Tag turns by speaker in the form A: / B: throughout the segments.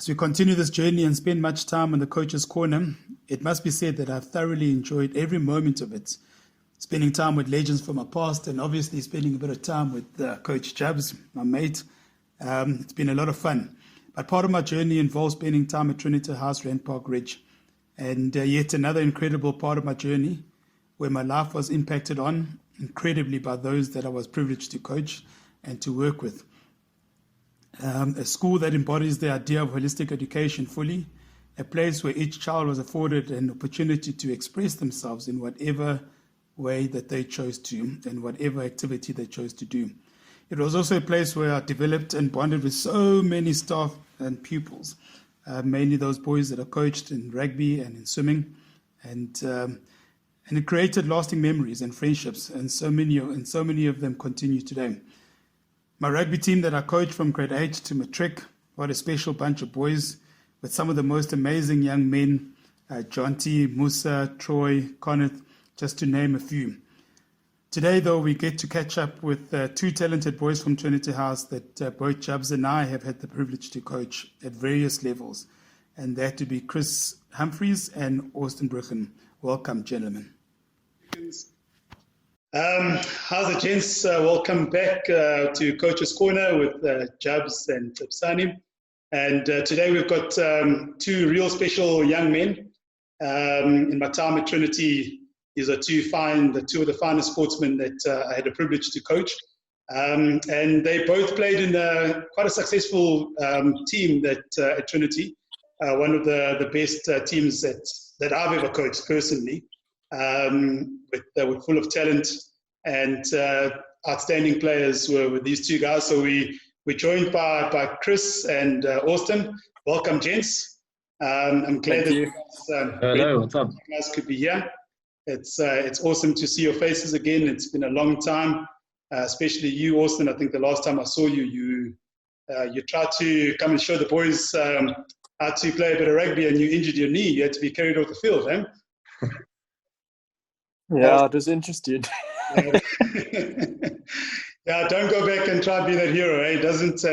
A: As we continue this journey and spend much time on the Coach's Corner, it must be said that I've thoroughly enjoyed every moment of it. Spending time with legends from my past and obviously spending a bit of time with Coach Jabs, my mate. It's been a lot of fun. But part of my journey involves spending time at Trinity House, Rand Park Ridge. And yet another incredible part of my journey where my life was impacted on incredibly by those that I was privileged to coach and to work with. A school that embodies the idea of holistic education fully, a place where each child was afforded an opportunity to express themselves in whatever way that they chose to and whatever activity they chose to do. It was also a place where I developed and bonded with so many staff and pupils, mainly those boys that are coached in rugby and in swimming, and it created lasting memories and friendships, and so many of them continue today. My rugby team that I coached from grade 8 to matric, what a special bunch of boys with some of the most amazing young men, Jonty, Musa, Troy, Coneth, just to name a few. Today, though, we get to catch up with two talented boys from Trinity House that both Jabs and I have had the privilege to coach at various levels, and that to be Chris Humphries and Austin Bruggen. Welcome, gentlemen.
B: How's it, gents? Welcome back to Coach's Corner with Jabs and Tlipsani. And today we've got two real special young men. In my time at Trinity, these are two of the finest sportsmen that I had the privilege to coach. And they both played in quite a successful team at Trinity, one of the best teams that I've ever coached personally. With full of talent and outstanding players were these two guys. So we're joined by Chris and Austin. Welcome, gents. I'm glad that you guys could be here. It's awesome to see your faces again. It's been a long time, especially you, Austin. I think the last time I saw you tried to come and show the boys how to play a bit of rugby, and you injured your knee. You had to be carried off the field, eh?
C: Yeah, it was interesting.
B: Yeah, don't go back and try to be that hero. Eh? It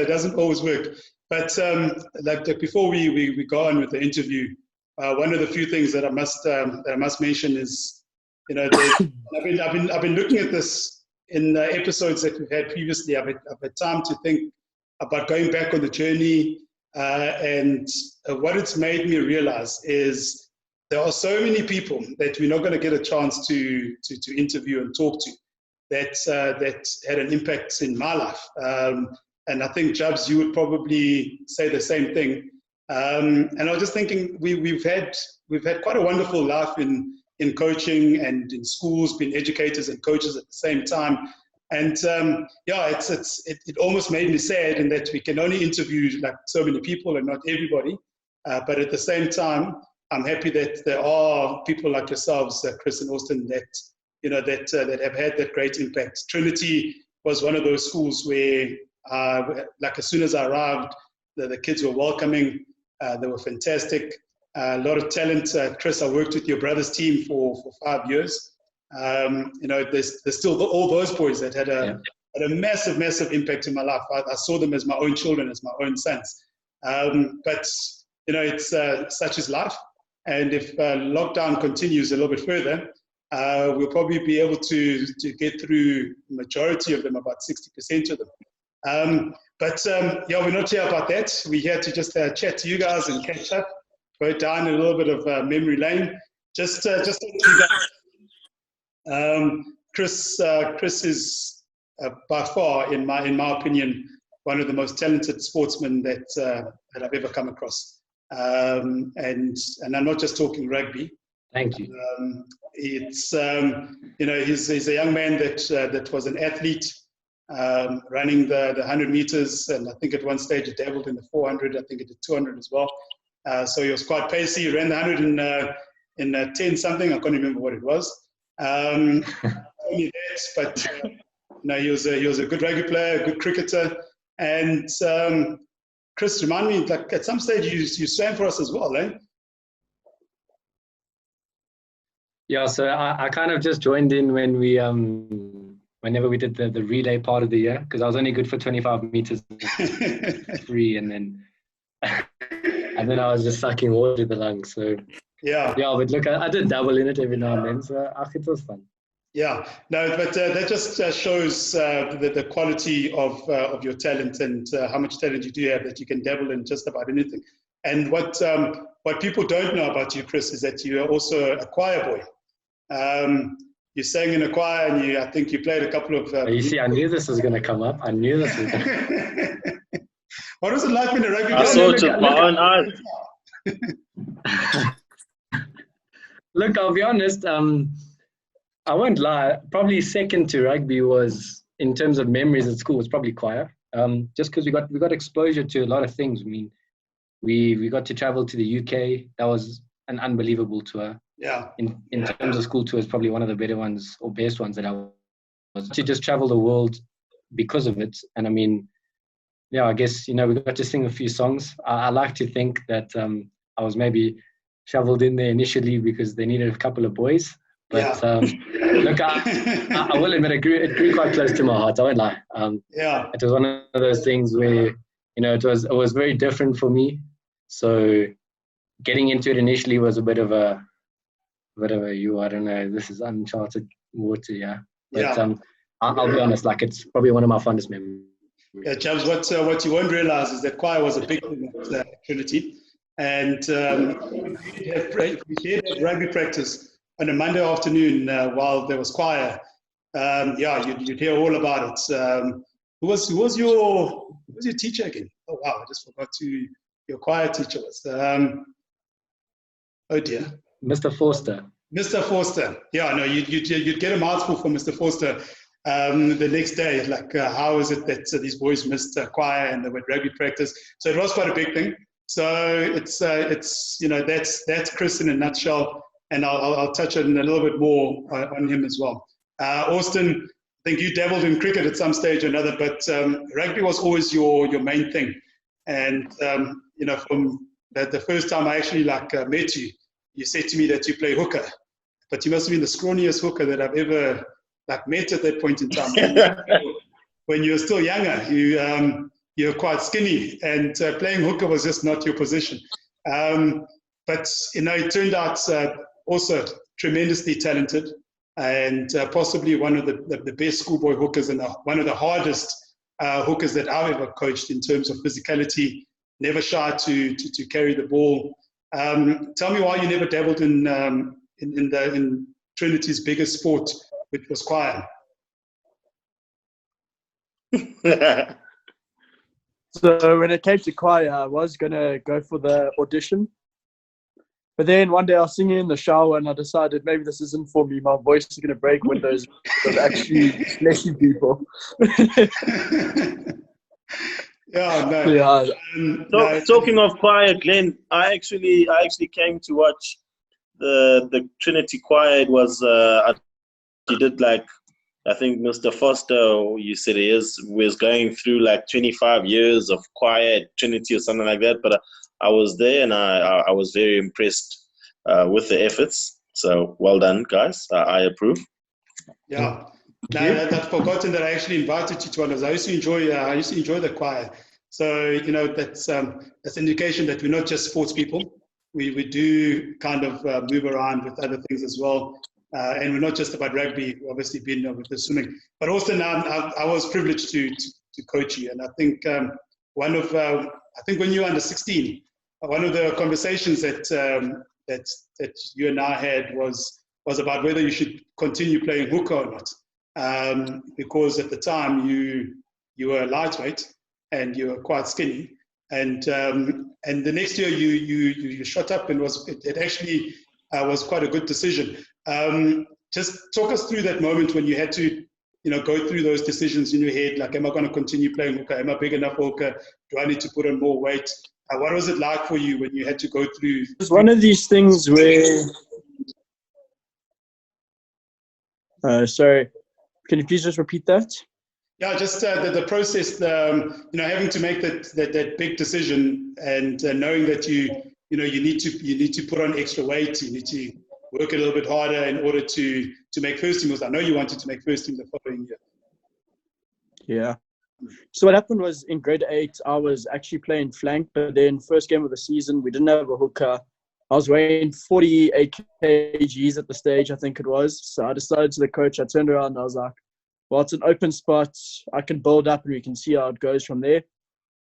B: doesn't always work. But like before we go on with the interview, one of the few things that I must mention is, I've been looking at this in the episodes that we've had previously. I've had time to think about going back on the journey, and what it's made me realize is there are so many people that we're not going to get a chance to interview and talk to that had an impact in my life. And I think, Jabs, you would probably say the same thing. And I was just thinking, we've had quite a wonderful life in coaching and in schools, being educators and coaches at the same time. And it almost made me sad in that we can only interview like so many people and not everybody. But at the same time, I'm happy that there are people like yourselves, Chris and Austin, that have had that great impact. Trinity was one of those schools where, like as soon as I arrived, the kids were welcoming. They were fantastic. A lot of talent. Chris, I worked with your brother's team for 5 years. There's still all those boys that had a massive impact in my life. I saw them as my own children, as my own sons. But it's such is life. And if lockdown continues a little bit further, we'll probably be able to get through the majority of them, about 60% of them. But we're not here about that. We're here to just chat to you guys and catch up, go down a little bit of memory lane. Just you guys. Chris is by far, in my opinion, one of the most talented sportsmen that I've ever come across. And I'm not just talking rugby.
D: Thank you.
B: He's a young man that was an athlete, running the 100 meters, and I think at one stage he dabbled in the 400. I think he did 200 as well. So he was quite pacey. He ran the 100 in 10 something. I can't remember what it was. Only that, but he was a good rugby player, a good cricketer, and. Chris, remind me, like at some stage you swam for us as well, eh?
D: Yeah, so I kind of just joined in when whenever we did the relay part of the year, because I was only good for 25 meters free, and then and then I was just sucking water to the lungs. So
B: Yeah.
D: but look, I did dabble in it every now and then, so it was fun.
B: Yeah, no, but that just shows the quality of your talent and how much talent you do have, that you can dabble in just about anything. And what people don't know about you, Chris, is that you are also a choir boy. You sang in a choir, and I think you played a couple of.
D: You see, I knew this was going to come up. I knew this was going to.
B: What was it like when a rugby?
C: I saw it with my own eyes.
D: Look, I'll be honest. I won't lie. Probably second to rugby was, in terms of memories at school, was probably choir. Just because we got exposure to a lot of things. I mean, we got to travel to the UK. That was an unbelievable tour.
B: Yeah.
D: In terms of school tours, probably one of the better ones or best ones that I was to just travel the world because of it. And I mean, yeah, I guess, we got to sing a few songs. I like to think that I was maybe shoveled in there initially because they needed a couple of boys. But look, I will admit it grew quite close to my heart. I won't lie. It was one of those things where, it was very different for me. So getting into it initially was a bit of a I don't know, this is uncharted water, yeah. But I'll be honest, like, it's probably one of my fondest memories.
B: Yeah, James, what you won't realize is that choir was a big thing at Trinity. And we had rugby practice on a Monday afternoon while there was choir. You'd hear all about it. Who was your teacher again? Oh, wow, I just forgot who your choir teacher was. Oh, dear.
D: Mr. Forster.
B: Mr. Forster. Yeah, no, you'd get a mouthful from Mr. Forster the next day. Like, how is it that these boys missed choir and they went rugby practice? So it was quite a big thing. So it's that's Chris in a nutshell, and I'll touch on a little bit more on him as well. Austin, I think you dabbled in cricket at some stage or another, but rugby was always your main thing. And from the first time I actually met you, you said to me that you play hooker, but you must have been the scrawniest hooker that I've ever met at that point in time. When you were still younger, you're quite skinny, and playing hooker was just not your position. But it turned out also tremendously talented, and possibly one of the best schoolboy hookers, and one of the hardest hookers that I've ever coached in terms of physicality. Never shy to carry the ball. Tell me why you never dabbled in Trinity's biggest sport, which was choir.
E: So when it came to choir, I was going to go for the audition. But then one day I was singing in the shower and I decided maybe this isn't for me. My voice is going to break when those actually fleshy people.
C: Talking of choir, Glenn, I actually came to watch the Trinity choir. It was he did I think Mr. Foster, you said was going through 25 years of choir at Trinity or something like that. But I was there and I was very impressed with the efforts. So well done, guys. I approve.
B: Yeah. No, I've forgotten that I actually invited you to one. I used to enjoy the choir. So that's an indication that we're not just sports people. We do kind of move around with other things as well. And we're not just about rugby, obviously being with the swimming. But also now I was privileged to coach you. And I think I think when you were under 16, one of the conversations that you and I had was about whether you should continue playing hooker or not. Because at the time you were lightweight and you were quite skinny. And the next year you shot up, and it actually was quite a good decision. Just talk us through that moment when you had to, go through those decisions in your head. Like, am I going to continue playing hooker? Am I big enough hooker? Do I need to put on more weight? What was it like for you when you had to go through?
E: It was one of these things where. Sorry, can you please just repeat that?
B: Yeah, just the process. Having to make that big decision, and knowing that you need to put on extra weight. You need to work a little bit harder in order to make first team. I know you wanted to make first team the following year.
E: Yeah. So what happened was in grade 8, I was actually playing flank, but then first game of the season, we didn't have a hooker. I was weighing 48 kgs at the stage, I think it was. So I decided to the coach, I turned around and I was like, well, it's an open spot. I can build up and we can see how it goes from there.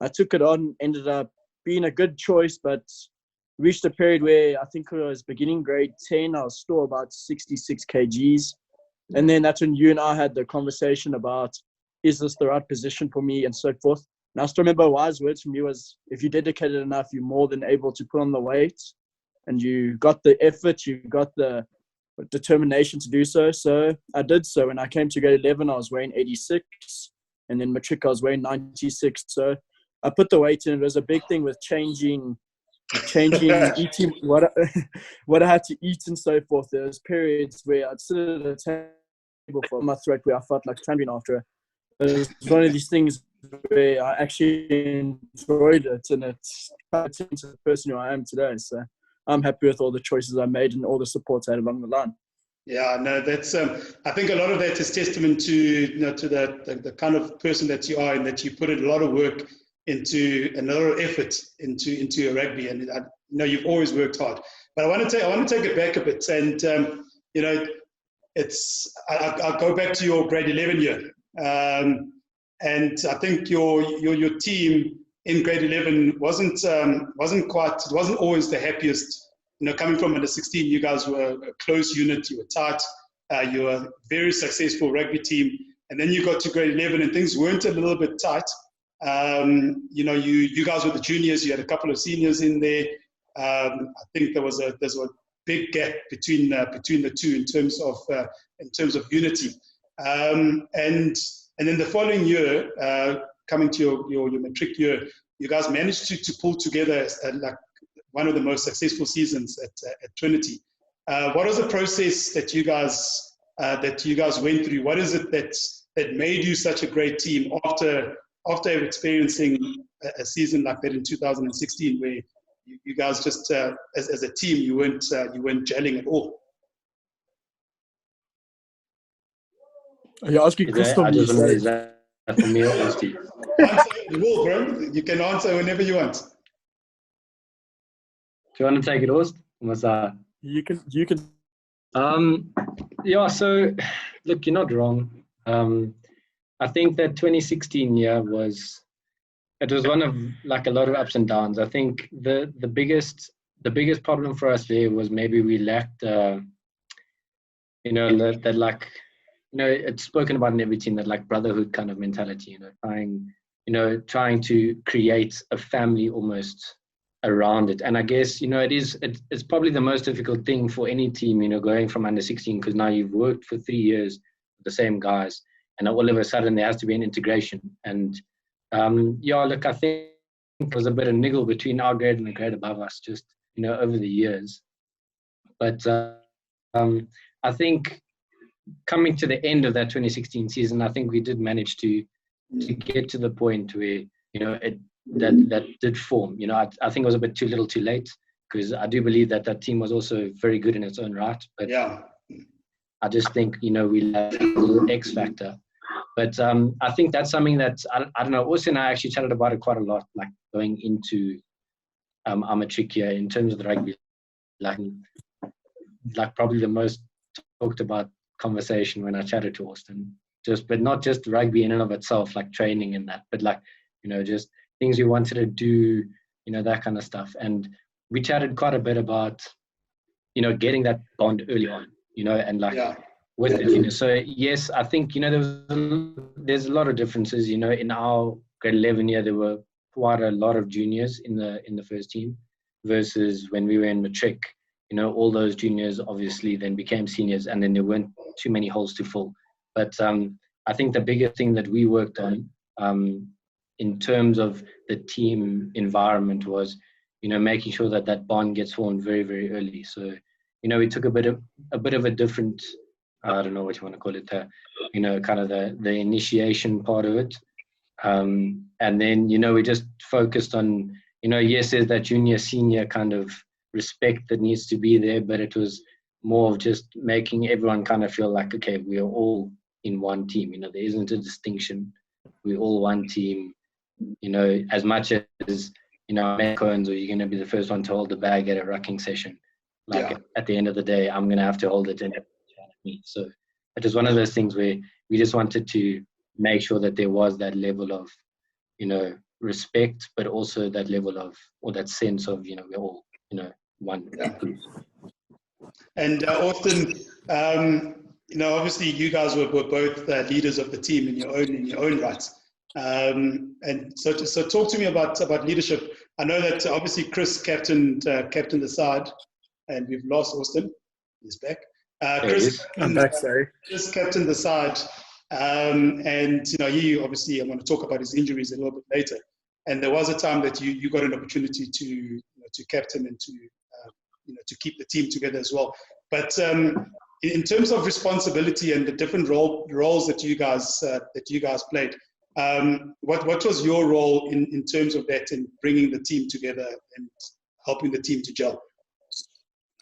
E: I took it on, ended up being a good choice, but reached a period where I think it was beginning grade 10, I was still about 66 kgs. And then that's when you and I had the conversation about, is this the right position for me and so forth. And I still remember wise words from you was, if you dedicated enough, you're more than able to put on the weight and you got the effort, you got the determination to do so. So I did so. When I came to grade 11, I was weighing 86 and then matric, I was weighing 96. So I put the weight in. It was a big thing with changing eating, what I had to eat and so forth. There was periods where I'd sit at a table for my throat where I felt like tramping after it. But it was one of these things where I actually enjoyed it, and it's turned into the person who I am today. So I'm happy with all the choices I made and all the support I had along the line.
B: Yeah, no, that's. I think a lot of that is testament to to the kind of person that you are, and that you put a lot of work into, and a lot of effort into your rugby, and I know you've always worked hard. But I want to take it back a bit, and I'll go back to your grade 11 year, and I think your team in grade 11 wasn't always the happiest. Coming from under 16, you guys were a close unit. You were tight. You were a very successful rugby team, and then you got to grade 11, and things weren't a little bit tight. You guys were the juniors. You had a couple of seniors in there. I think there's a big gap between the two in terms of unity. And then the following year, coming to your matric year, you guys managed to pull together like one of the most successful seasons at Trinity. What was the process that you guys went through? What is it that made you such a great team after experiencing a season like that in 2016, where you guys just as a team you weren't gelling at all?
E: Are you asking Crystal?
D: Is that for me or Steve?
B: Answer at will, bro. You can answer whenever you want.
D: Do you want to take it, Ost?
E: You can.
D: Yeah. So, look, you're not wrong. I think that 2016 year was one of like a lot of ups and downs. I think the biggest problem for us there was maybe we lacked, it's spoken about in every team, that like brotherhood kind of mentality. Trying to create a family almost around it. And I guess it's probably the most difficult thing for any team. Going from under 16, because now you've worked for 3 years with the same guys. And all of a sudden there has to be an integration. And look, I think there was a bit of niggle between our grade and the grade above us, just over the years. But I think coming to the end of that 2016 season, I think we did manage to get to the point where that did form. I think it was a bit too little, too late, because I do believe that team was also very good in its own right. But
B: yeah,
D: I just think we lacked a little X factor. But I think that's something that I don't know. Austin and I actually chatted about it quite a lot, like going into our matric year in terms of the rugby, like probably the most talked about conversation when I chatted to Austin. But not just rugby in and of itself, like training and that, but like just things we wanted to do, that kind of stuff. And we chatted quite a bit about getting that bond early on, and like.
B: Yeah.
D: With it, so yes, I think there's a lot of differences. In our grade 11 year, there were quite a lot of juniors in the first team, versus when we were in matric. All those juniors obviously then became seniors, and then there weren't too many holes to fill. But I think the bigger thing that we worked on in terms of the team environment was, making sure that bond gets formed very, very early. So we took a bit of a different. I don't know what you want to call it, kind of the initiation part of it. And then, we just focused on, yes, there's that junior, senior kind of respect that needs to be there, but it was more of just making everyone kind of feel like, okay, we are all in one team. There isn't a distinction. we're all one team. You know, as much as, you know, I'm Cohen's, or you're going to be the first one to hold the bag at a rucking session. Like, at the end of the day, I'm going to have to hold it in me. So it was one of those things where we just wanted to make sure that there was that level of, you know, respect, but also that level of, or that sense of, you know, we're all, you know, one group.
B: And Austin, you know, obviously you guys were both leaders of the team in your own right. And so talk to me about leadership. I know that obviously Chris captained the side, and we've lost Austin. He's back.
E: I'm back, sorry.
B: Chris captained the side, and you know, he obviously, I'm going to talk about his injuries a little bit later. And there was a time that you got an opportunity to captain and to keep the team together as well. But in terms of responsibility and the different roles that you guys played, what was your role in terms of that in bringing the team together and helping the team to gel?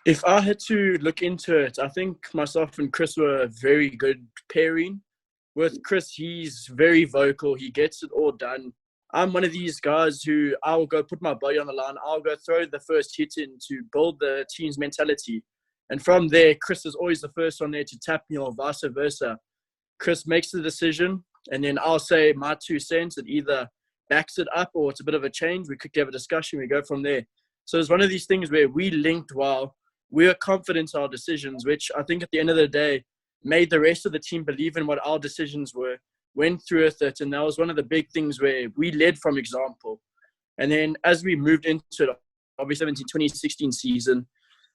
E: If I had to look into it, I think myself and Chris were a very good pairing. With Chris, he's very vocal. He gets it all done. I'm one of these guys who I'll go put my body on the line. I'll go throw the first hit in to build the team's mentality. And from there, Chris is always the first one there to tap me, or vice versa. Chris makes the decision, and then I'll say my 2 cents. It either backs it up or it's a bit of a change. We quickly have a discussion. We go from there. So it's one of these things where we linked while we were confident in our decisions, which I think at the end of the day made the rest of the team believe in what our decisions were, went through with it. And that was one of the big things where we led from example. And then as we moved into it, obviously 2016 season,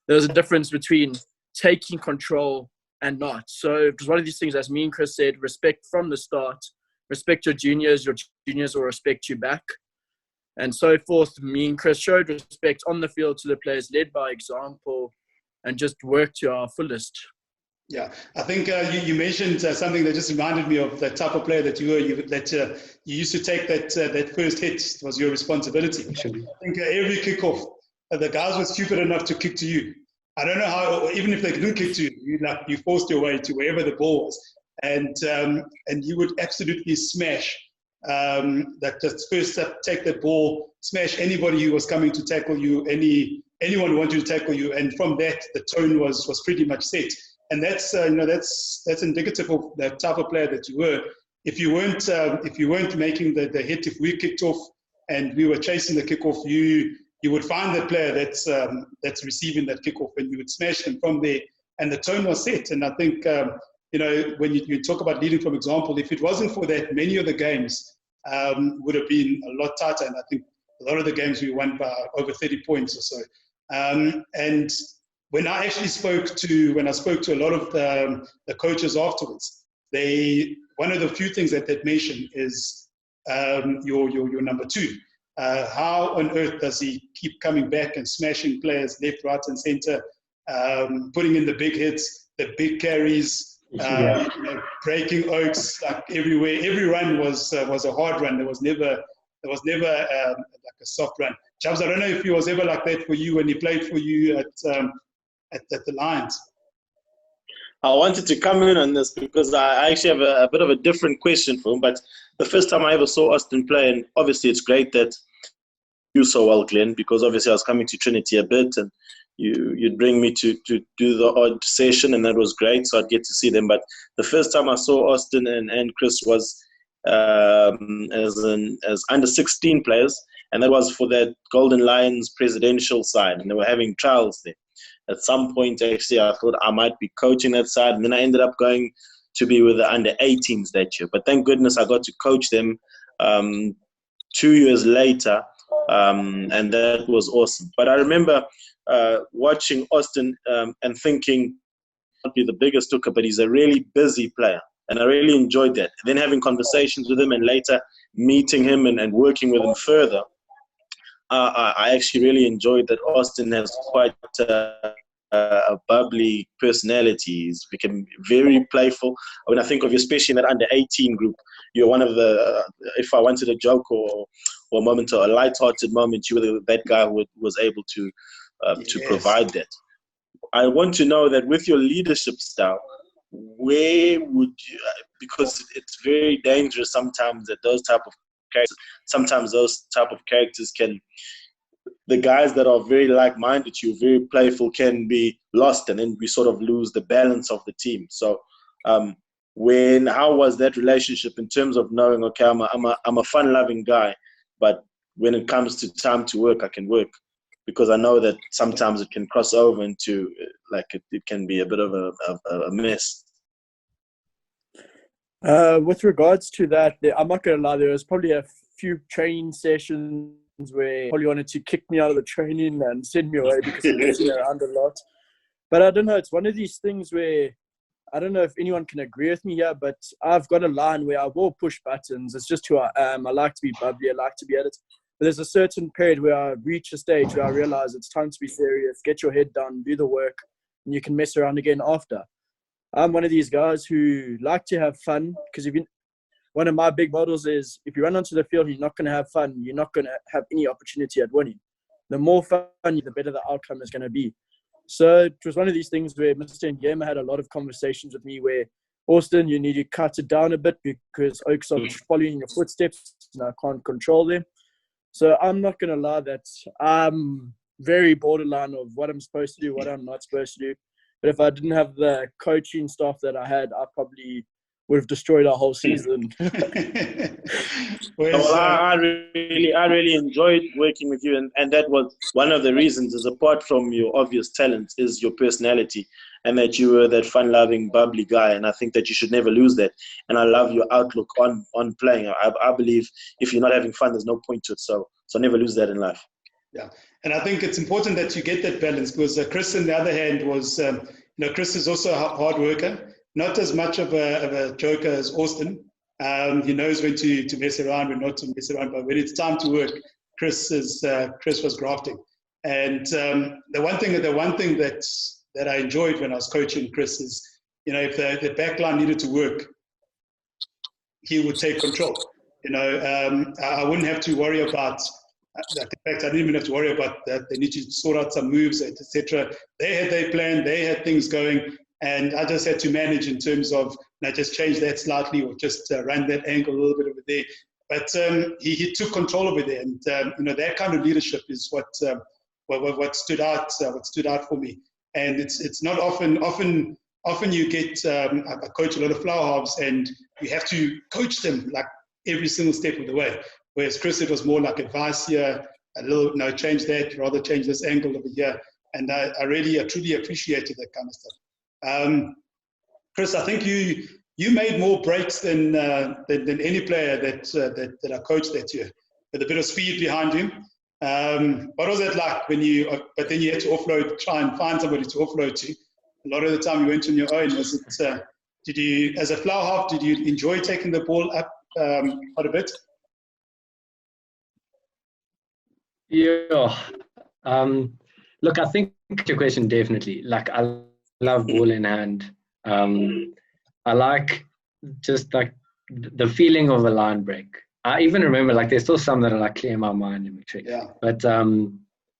E: there was a difference between taking control and not. So it was one of these things, as me and Chris said, respect from the start, respect your juniors will respect you back. And so forth. Me and Chris showed respect on the field to the players, led by example, and just worked to our fullest.
B: Yeah, I think you mentioned something that just reminded me of that type of player that you were. You used to take that first hit was your responsibility.
D: Actually.
B: I think every kickoff, the guys were stupid enough to kick to you. I don't know how, even if they didn't kick to you, you forced your way to wherever the ball was, and you would absolutely smash that just first step, take that ball, smash anybody who was coming to tackle you, anyone who wanted to tackle you, and from that the tone was pretty much set. And that's indicative of that type of player that you were. If you weren't making the hit, if we kicked off and we were chasing the kickoff, you would find that player that's receiving that kickoff, and you would smash them from there. And the tone was set. And I think when you talk about leading from example, if it wasn't for that, many of the games would have been a lot tighter. And I think a lot of the games we won by over 30 points or so. And when I actually spoke to a lot of the coaches afterwards, one of the few things that they mentioned is your number 2. How on earth does he keep coming back and smashing players left, right, and center, putting in the big hits, the big carries, breaking oaks like everywhere. Every run was a hard run. There was never like a soft run. Chubbs, I don't know if he was ever like that for you when he played for you at the Lions.
C: I wanted to come in on this because I actually have a bit of a different question for him. But the first time I ever saw Austin play, and obviously it's great that you so well, Glenn, because obviously I was coming to Trinity a bit, and you'd bring me to do the odd session, and that was great. So I'd get to see them. But the first time I saw Austin and Chris was as under 16 players, and that was for that Golden Lions presidential side, and they were having trials there. At some point, actually, I thought I might be coaching that side, and then I ended up going to be with the under 18s that year. But thank goodness I got to coach them 2 years later, and that was awesome. But I remember watching Austin and thinking, not be the biggest hooker, but he's a really busy player, and I really enjoyed that. And then having conversations with him, and later meeting him and working with him further, I actually really enjoyed that Austin has quite a bubbly personality. He's become very playful. When I think of you, especially in that under 18 group, you're one of the, if I wanted a joke or a moment, or a light-hearted moment, you were that guy who was able to
B: Yes.
C: provide that. I want to know that with your leadership style, where would you, because it's very dangerous sometimes that those type of characters, sometimes those type of characters can, the guys that are very like-minded to you, very playful, can be lost, and then we sort of lose the balance of the team. So how was that relationship in terms of knowing, okay, I'm a fun-loving guy, but when it comes to time to work, I can work, because I know that sometimes it can cross over into, like, it can be a bit of a mess.
E: With regards to that, I'm not going to lie, there was probably a few training sessions where probably wanted to kick me out of the training and send me away because I'm messing around a lot. But I don't know, it's one of these things where I don't know if anyone can agree with me here, but I've got a line where I will push buttons. It's just who I am. I like to be bubbly. I like to be at it. But there's a certain period where I reach a stage where I realize it's time to be serious, get your head down, do the work, and you can mess around again after. I'm one of these guys who like to have fun, because one of my big models is if you run onto the field and you're not going to have fun, you're not going to have any opportunity at winning. The more fun, the better the outcome is going to be. So it was one of these things where Mr. Nguyema had a lot of conversations with me where, Austin, you need to cut it down a bit because Oaks are following your footsteps and I can't control them. So I'm not going to lie that I'm very borderline of what I'm supposed to do, what I'm not supposed to do. But if I didn't have the coaching staff that I had, I probably would have destroyed our whole season.
C: Well, I really enjoyed working with you, and that was one of the reasons, is apart from your obvious talents, is your personality, and that you were that fun-loving, bubbly guy, and I think that you should never lose that. And I love your outlook on playing. I believe if you're not having fun, there's no point to it, so never lose that in life.
B: Yeah, and I think it's important that you get that balance, because Chris, on the other hand, was, Chris is also a hard worker, not as much of a joker as Austin. He knows when to mess around, when not to mess around, but when it's time to work, Chris was grafting. And the one thing that I enjoyed when I was coaching Chris is, if the back line needed to work, he would take control. I wouldn't have to worry about. In fact, I didn't even have to worry about that. They need to sort out some moves, etc. They had their plan, they had things going, and I just had to manage in terms of, just change that slightly or just run that angle a little bit over there. But he took control over there, and that kind of leadership is what stood out. What stood out for me, and it's not often. Often you get I coach a lot of flower halves, and you have to coach them like every single step of the way. Whereas Chris, it was more like advice here, a little, change that, rather change this angle over here. And I truly appreciated that kind of stuff. Chris, I think you made more breaks than any player that I coached that year, with a bit of speed behind him. What was that like but then you had to offload, try and find somebody to offload to? A lot of the time you went on your own. Was it, did you, as a flower half, did you enjoy taking the ball up quite a bit?
D: Yeah. Look, I think your question, definitely. Like, I love ball in hand. I like just like the feeling of a line break. I even remember, like, there's still some that are like clear in my mind in matric.
B: Yeah.
D: But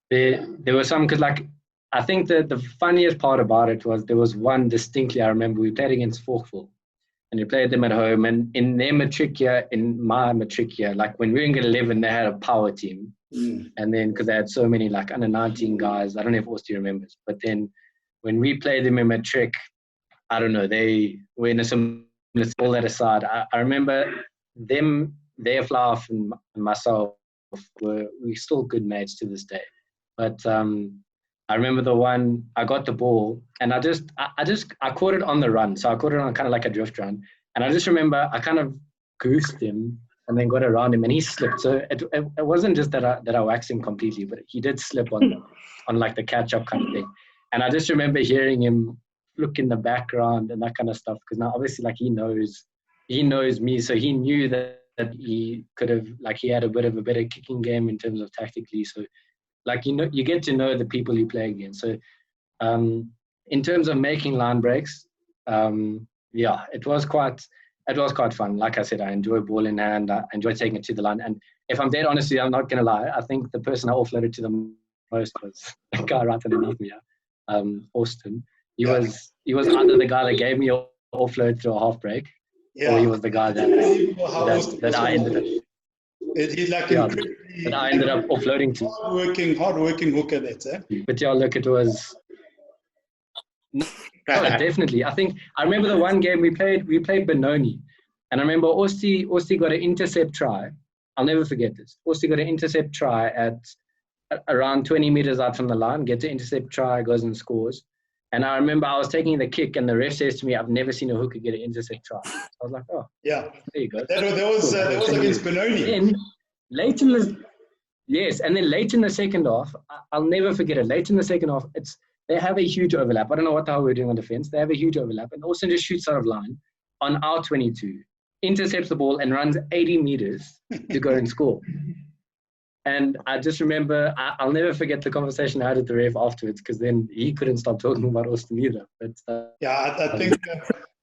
D: there were some, because like, I think that the funniest part about it was there was one distinctly I remember. We played against Forkville, and we played them at home. And in their matric year, in my matric year, like when we were in grade 11, they had a power team. And then because they had so many like under 19 guys, I don't know if Austin remembers, but then when we played them in matric, I don't know, they were in a similar, let's pull that aside. I remember them, their flower and myself we still good mates to this day. But I remember the one, I got the ball and I caught it on the run. So I caught it on kind of like a drift run. And I just remember I kind of goosed him and then got around him and he slipped. So it wasn't just that I waxed him completely, but he did slip on like the catch-up kind of thing. And I just remember hearing him look in the background and that kind of stuff, because now obviously like he knows me, so he knew that he could have, like, he had a bit of a better kicking game in terms of tactically. So like, you get to know the people you play against. So in terms of making line breaks, yeah, it was quite fun. Like I said, I enjoy ball in hand. I enjoy taking it to the line. And if I'm dead honestly, I'm not going to lie, I think the person I offloaded to the most was the guy right underneath me, Austin. He was either the guy that gave me offload through a half break,
B: Yeah.
D: or he was the guy
B: Unbelievable how
D: that,
B: Austin
D: that
B: was
D: I ended up.
B: He's like
D: Yeah,
B: incredibly
D: that I ended up offloading to.
B: hardworking hooker. That's it.
D: But yeah, look, it was. No, definitely. I remember the one game we played Benoni, and I remember Osti got an intercept try. I'll never forget this. Osti got an intercept try at around 20 meters out from the line, gets an intercept try, goes and scores. And I remember I was taking the kick, and the ref says to me, "I've never seen a hooker get an intercept try." So I was like, "Oh,
B: yeah,
D: there you go."
B: That was against Benoni.
D: Then late in the yes, and then late in the second half, I'll never forget it. Late in the second half, they have a huge overlap. I don't know what the hell we're doing on defense. They have a huge overlap, and Austin just shoots out of line on our 22, intercepts the ball, and runs 80 meters to go and score. And I just remember, I'll never forget the conversation I had with the ref afterwards, because then he couldn't stop talking about Austin either. But
B: yeah, I think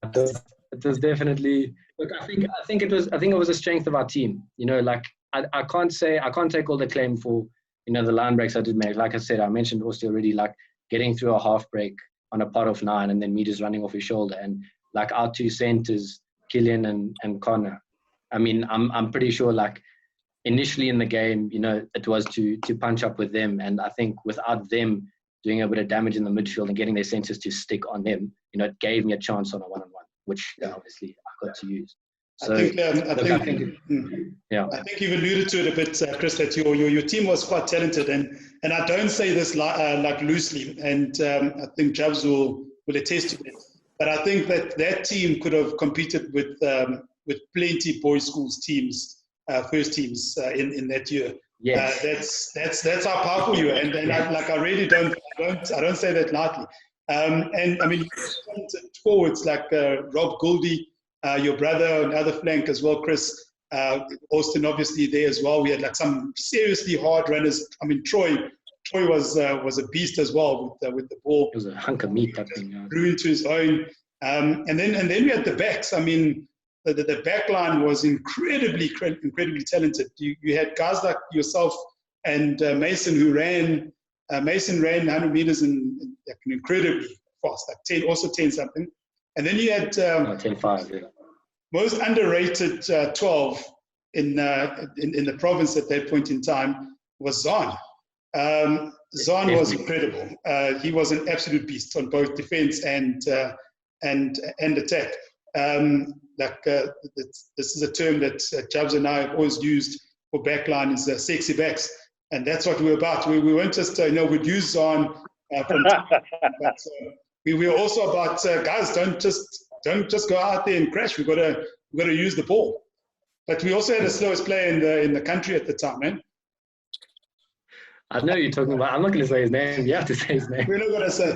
D: it was definitely. Look, I think it was a strength of our team. You know, like I can't take all the claim for the line breaks I did make. Like I said, I mentioned Austin already, like getting through a half break on a pot of 9 and then meters running off his shoulder, and like our two centers, Killian and Connor. I mean, I'm pretty sure like. Initially in the game, it was to punch up with them. And I think without them doing a bit of damage in the midfield and getting their centers to stick on them, it gave me a chance on a one-on-one, which obviously I got to use. So
B: I think you've alluded to it a bit, Chris, that your team was quite talented, and I don't say this like loosely, and I think Jabs will attest to it. But I think that team could have competed with plenty boys' schools teams. First teams in that year.
D: Yes.
B: That's how powerful you are, and I really don't say that lightly. And I mean, forwards like Rob Gouldy, your brother on the other flank as well, Chris. Austin obviously there as well. We had like some seriously hard runners. I mean, Troy was a beast as well with the ball.
D: It was a hunk of meat, that thing.
B: Grew into his own. And then we had the backs. I mean. The back line was incredibly talented. You had guys like yourself and Mason who ran. Mason ran 100 meters in incredibly fast, like 10 something. And then you had
D: 10.5, yeah.
B: Most underrated 12 in the province at that point in time was Zahn. Zahn was incredible. He was an absolute beast on both defense and attack. This is a term that Jabs and I have always used for backline is sexy backs, and that's what we're about. We weren't just we'd use on from but we were also about guys don't just go out there and crash. We've got to use the ball, but we also had the slowest player in the country at the time, man.
D: I know you're talking about. I'm not going to say his name. You have to say his name.
B: We're not going to say.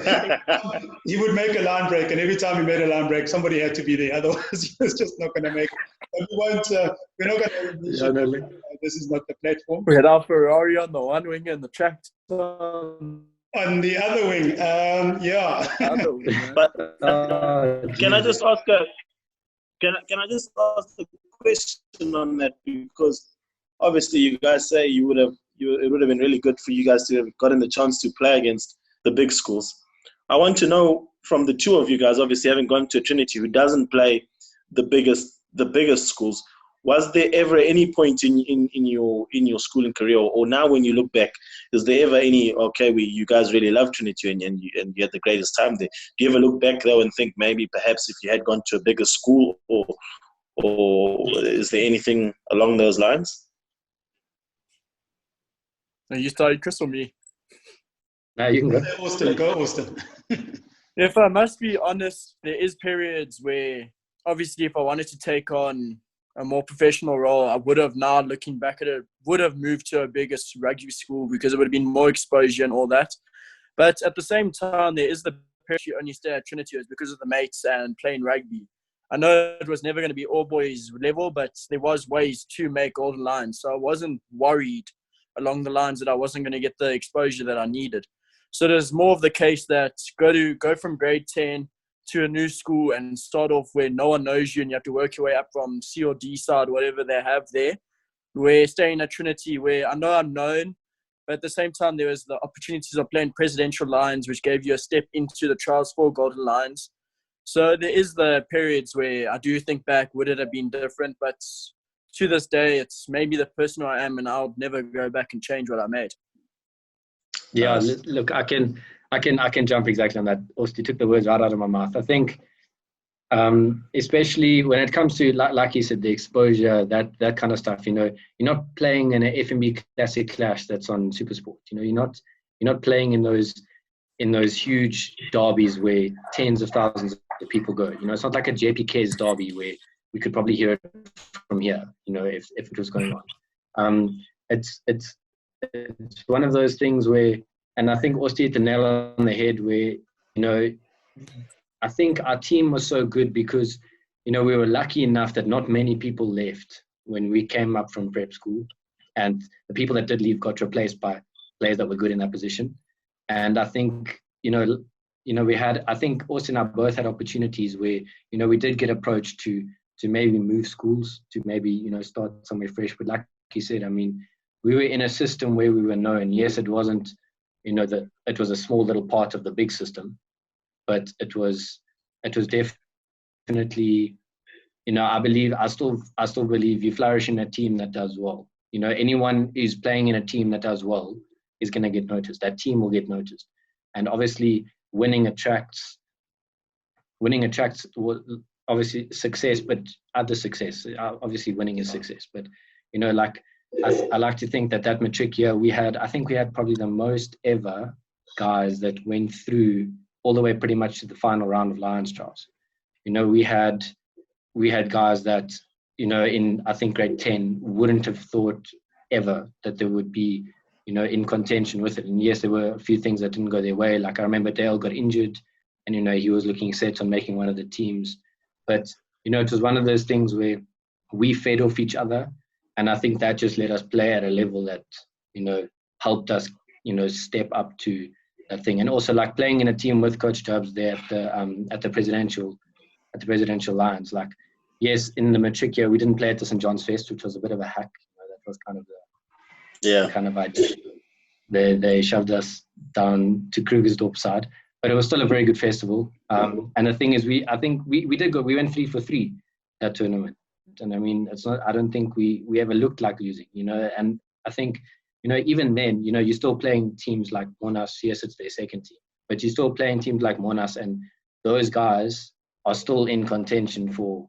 B: He would make a line break, and every time he made a line break, somebody had to be there. Otherwise, he was just not going to make it. But we won't. We're not going to. This is not the platform.
E: We had our Ferrari on the one wing and the tractor
B: on the other wing. Yeah.
C: But can I just ask a? Can I just ask a question on that? Because obviously, you guys say it would have been really good for you guys to have gotten the chance to play against the big schools. I want to know from the two of you guys, obviously having gone to Trinity, who doesn't play the biggest schools, was there ever any point in your schooling career, or now when you look back, is there ever any, you guys really love Trinity and you had the greatest time there? Do you ever look back though and think maybe perhaps if you had gone to a bigger school, or is there anything along those lines?
E: You started, Chris, or me?
D: No, you can go.
B: Go Austin.
E: If I must be honest, there is periods where, obviously, if I wanted to take on a more professional role, I would have, now looking back at it, would have moved to a bigger rugby school because it would have been more exposure and all that. But at the same time, there is the period you only stay at Trinity is because of the mates and playing rugby. I know it was never going to be all boys level, but there was ways to make golden lines. So I wasn't worried along the lines that I wasn't going to get the exposure that I needed. So there's more of the case that go from grade 10 to a new school and start off where no one knows you and you have to work your way up from C or D side, whatever they have there. We're staying at Trinity where I know I'm known, but at the same time there was the opportunities of playing presidential lines, which gave you a step into the trials for golden lines. So there is the periods where I do think back, would it have been different? But to this day, it's maybe the person I am, and I'll never go back and change what I made.
D: Yeah, look, I can jump exactly on that. Also, you took the words right out of my mouth. I think, especially when it comes to, like you said, the exposure, that kind of stuff. You're not playing in an FMB Classic Clash that's on SuperSport. You're not playing in those huge derbies where tens of thousands of people go. It's not like a JPK's derby where we could probably hear it from here. If it was going on, it's one of those things where, and I think Osti hit the nail on the head where, I think our team was so good because, we were lucky enough that not many people left when we came up from prep school, and the people that did leave got replaced by players that were good in that position. And I think, we had, I think Austin and I both had opportunities where, we did get approached to maybe move schools, to maybe, start somewhere fresh. But like you said, I mean, we were in a system where we were known. Yes, it wasn't, it was a small little part of the big system, but it was definitely, I still believe you flourish in a team that does well. Anyone who's playing in a team that does well is going to get noticed. That team will get noticed. And obviously winning attracts obviously success, but other success. Obviously winning is success, but I like to think that matric year I think we had probably the most ever guys that went through all the way pretty much to the final round of Lions Trials. We had guys that, in I think grade 10 wouldn't have thought ever that there would be, in contention with it. And yes, there were a few things that didn't go their way. Like I remember Dale got injured and, he was looking set on making one of the teams. But, it was one of those things where we fed off each other. And I think that just let us play at a level that, helped us, step up to that thing. And also like playing in a team with Coach Dubs there at the presidential Lions. Like, yes, in the matric year, we didn't play at the St. John's Fest, which was a bit of a hack. That was kind of the kind of idea. They shoved us down to Krugersdorp side, but it was still a very good festival. And the thing is, I think we did go. We went 3 for 3 that tournament. And I mean, I don't think we ever looked like losing, and I think, even then, you're still playing teams like Monash. Yes, it's their second team, but you're still playing teams like Monash, and those guys are still in contention for,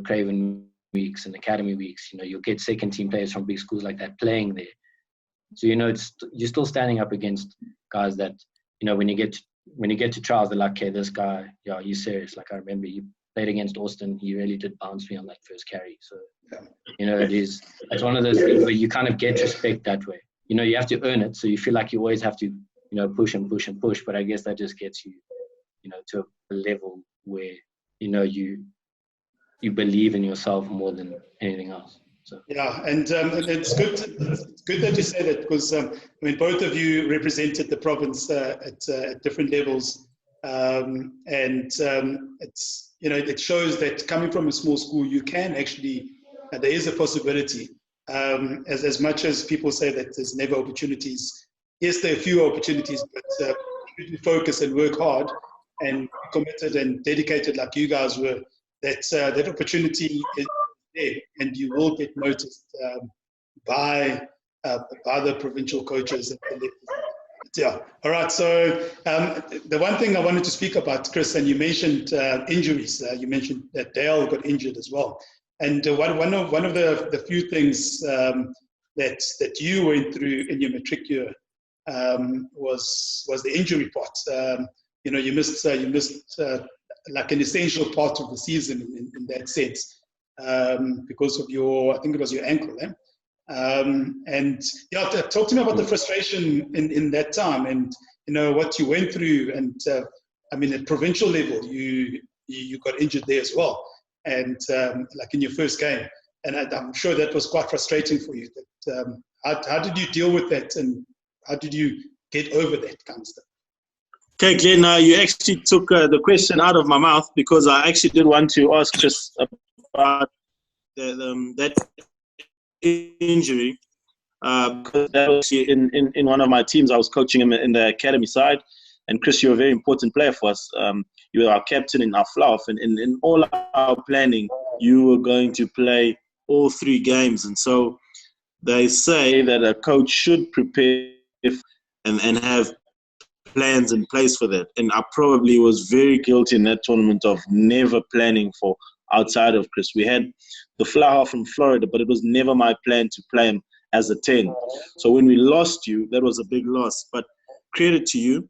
D: Craven weeks and Academy weeks. You'll get second team players from big schools like that playing there. So, you're still standing up against guys that, when you get to trials, they're like, okay, this guy, yeah, he's serious. Like I remember you played against Austin, he really did bounce me on that first carry. So, it's one of those things where you kind of get respect that way. You have to earn it. So you feel like you always have to, push and push and push. But I guess that just gets you, to a level where, you believe in yourself more than anything else. So.
B: Yeah, and it's good that you say that because, both of you represented the province at different levels. It's, it shows that coming from a small school, you can actually, there is a possibility. As much as people say that there's never opportunities, yes, there are few opportunities, but if you focus and work hard and committed and dedicated like you guys were, that opportunity is there, and you will get noticed by the provincial coaches. Yeah. All right. So the one thing I wanted to speak about, Chris, and you mentioned injuries. You mentioned that Dale got injured as well. And one of the few things that you went through in your matric year was the injury part. You missed like an essential part of the season in that sense because of I think it was your ankle. And yeah, talk to me about the frustration in that time, and what you went through. And at provincial level, you got injured there as well, and like in your first game, and I'm sure that was quite frustrating for you. How did you deal with that, and how did you get over that kind of stuff?
C: Okay, Glenn, you actually took the question out of my mouth, because I actually did want to ask Chris about that injury, because that was in one of my teams. I was coaching him in the academy side, and Chris, you're a very important player for us. You were our captain in our fluff, and in all our planning, you were going to play all 3 games. And so they say that a coach should prepare and have plans in place for that. And I probably was very guilty in that tournament of never planning for outside of Chris. We had the flower from Florida, but it was never my plan to play him as a 10. So when we lost you, that was a big loss. But credit to you.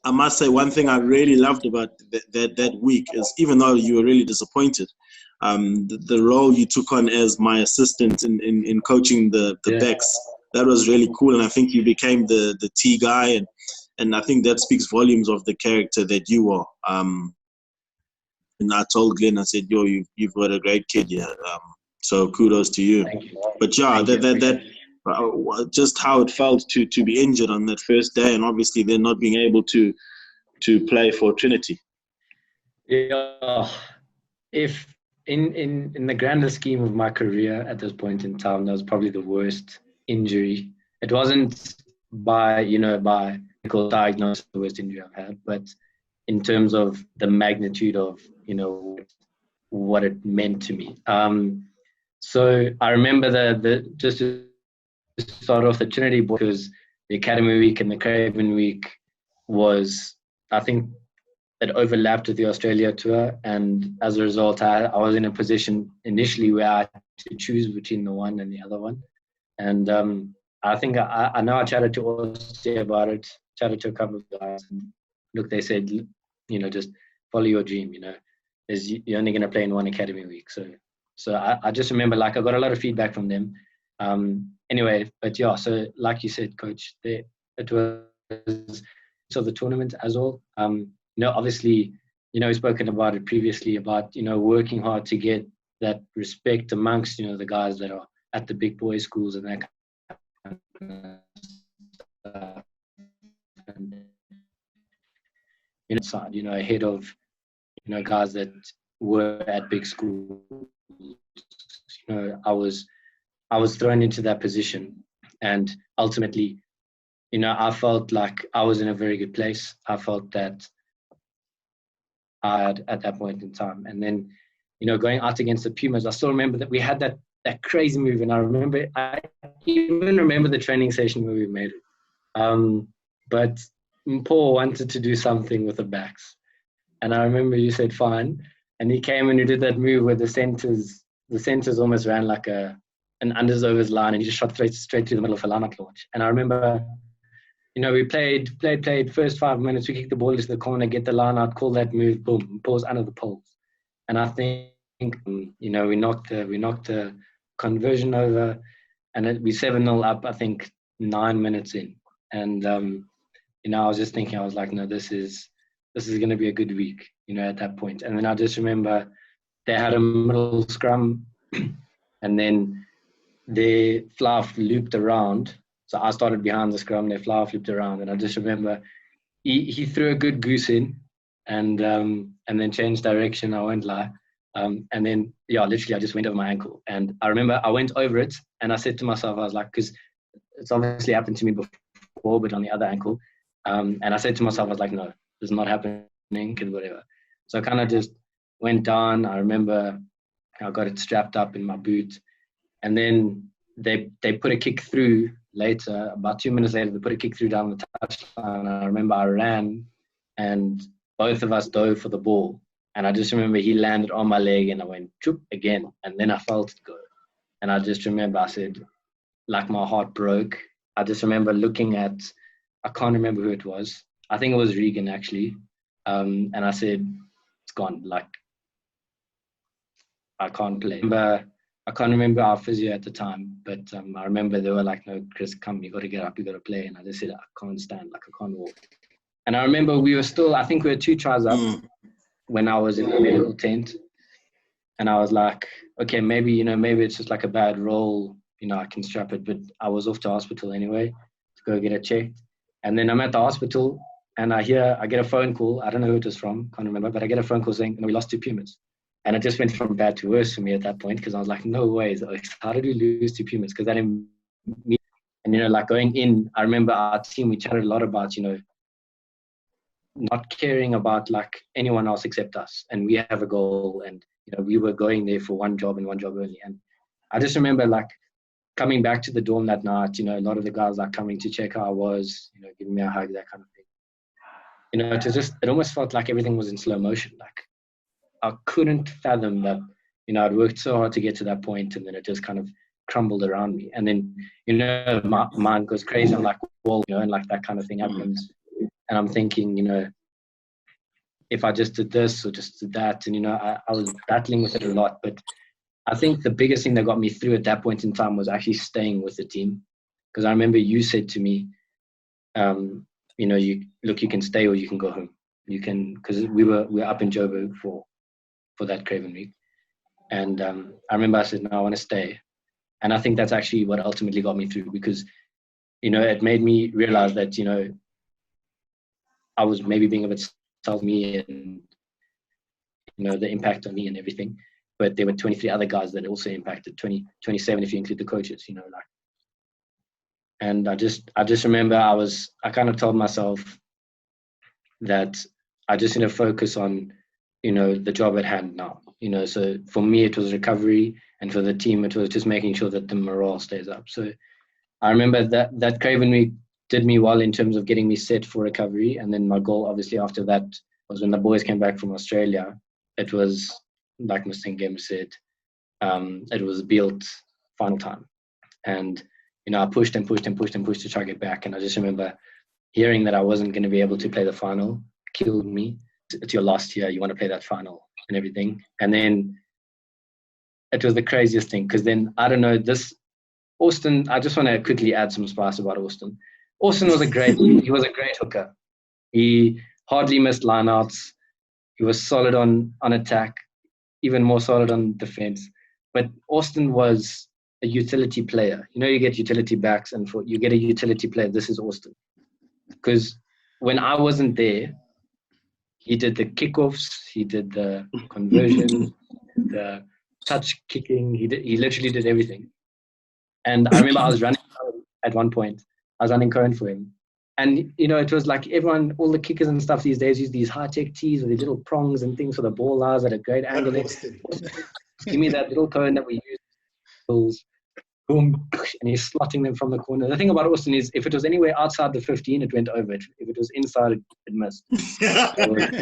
C: I must say one thing I really loved about that week is, even though you were really disappointed, the role you took on as my assistant in coaching the backs, that was really cool. And I think you became the T guy, and I think that speaks volumes of the character that you are. And I told Glenn, I said, yo, you've got a great kid here. So kudos to you.
D: Thank you.
C: But yeah, just how it felt to be injured on that first day, and obviously then not being able to play for Trinity.
D: Yeah, if in the grander scheme of my career at this point in time, that was probably the worst injury. It wasn't by medical diagnosis the worst injury I've had, but in terms of the magnitude of what it meant to me. So I remember just to start off, the Trinity boy, because the Academy Week and the Craven Week was, I think, it overlapped with the Australia tour, and as a result, I was in a position initially where I had to choose between the one and the other one. And I think I know I chatted to Aussie about it, chatted to a couple of guys, and look, they said, just follow your dream, you're only going to play in one Academy Week. So I just remember, I got a lot of feedback from them. Anyway, but yeah, so like you said, Coach, it was so the tournament as well. Obviously, we've spoken about it previously about, working hard to get that respect amongst, the guys that are at the big boys schools and that kind of stuff. And, ahead of, guys that were at big schools, I was thrown into that position, and ultimately, I felt like I was in a very good place. I felt that I had at that point in time. And then, going out against the Pumas, I still remember that we had that crazy move. And I even remember the training session where we made it. But Paul wanted to do something with the backs. And I remember you said, fine. And he came and he did that move where the centers almost ran like an unders-overs line, and he just shot straight through the middle of a line-out launch. And I remember, we played first 5 minutes, we kicked the ball into the corner, get the line out, call that move, boom, pause under the poles. And I think, we knocked the conversion over, and we 7-0 up, I think, 9 minutes in. And, I was just thinking, I was like, no, this is going to be a good week, at that point. And then I just remember they had a middle scrum, and then their flower looped around. So I started behind the scrum, their flower flipped around, and I just remember he threw a good goose in, and then changed direction, I won't lie. And then, literally I just went over my ankle. And I remember I went over it, and I said to myself, I was like, because it's obviously happened to me before, but on the other ankle. And I said to myself, I was like, no, this is not happening, and whatever. So I kind of just went down. I remember I got it strapped up in my boot. And then they put a kick through later, about 2 minutes later, they put a kick through down the touchline. I remember I ran, and both of us dove for the ball. And I just remember he landed on my leg, and I went, choop, again. And then I felt it go. And I just remember I said, like my heart broke. I just remember looking at, I can't remember who it was. I think it was Regan, actually. And I said, it's gone. I can't play. I can't remember our physio at the time, but I remember they were like, no, Chris, come, you got to get up, you got to play. And I just said, I can't stand, I can't walk. And I remember we were still, I think we were 2 tries up when I was in the medical tent. And I was like, okay, maybe it's just like a bad roll, I can strap it. But I was off to hospital anyway to go get it checked. And then I'm at the hospital, and I get a phone call. I don't know who it was from, can't remember, but I get a phone call saying, we lost 2 Pumas. And it just went from bad to worse for me at that point, because I was like, no way. How did we lose 2 Pumas? Because that didn't mean, and, going in, I remember our team, we chatted a lot about, not caring about like anyone else except us, and we have a goal, and we were going there for one job and one job only. And I just remember like coming back to the dorm that night, a lot of the guys like coming to check how I was, giving me a hug, that kind of thing. It almost felt like everything was in slow motion. Like I couldn't fathom that, I'd worked so hard to get to that point, and then it just kind of crumbled around me. And then, my mind goes crazy. I'm like, well, and like that kind of thing happens. And I'm thinking, if I just did this or just did that, and, I was battling with it a lot. But I think the biggest thing that got me through at that point in time was actually staying with the team. Because I remember you said to me, you can stay or you can go home. You can, because we were up in Joburg for that Craven week. And I remember I said, no, I want to stay. And I think that's actually what ultimately got me through, because, it made me realize that, I was maybe being a bit self-me and, the impact on me and everything. But there were 23 other guys that also impacted, 27 if you include the coaches, And I just remember I kind of told myself that I just need to focus on, the job at hand now. So for me, it was recovery, and for the team, it was just making sure that the morale stays up. So I remember that Craven week did me well in terms of getting me set for recovery. And then my goal, obviously, after that was when the boys came back from Australia, it was, like Mr. Ngem said, it was built final time. And, I pushed and pushed and pushed and pushed to try to get back. And I just remember hearing that I wasn't going to be able to play the final killed me. It's your last year, you want to play that final and everything. And then it was the craziest thing, because then, I don't know, Austin, I just want to quickly add some spice about Austin. Austin was a great hooker. He hardly missed lineouts. He was solid on attack, even more solid on defense. But Austin was a utility player. You get utility backs, and you get a utility player. This is Austin. Because when I wasn't there, he did the kickoffs, he did the conversion, the touch kicking. He literally did everything. And I remember I was running at one point. I was running current for him. And, it was like everyone, all the kickers and stuff these days use these high-tech tees with these little prongs and things for the ball lies at a great angle. Give me that little cone that we use. Boom, and he's slotting them from the corner. The thing about Austin is, if it was anywhere outside the 15, it went over. If it was inside, it missed. That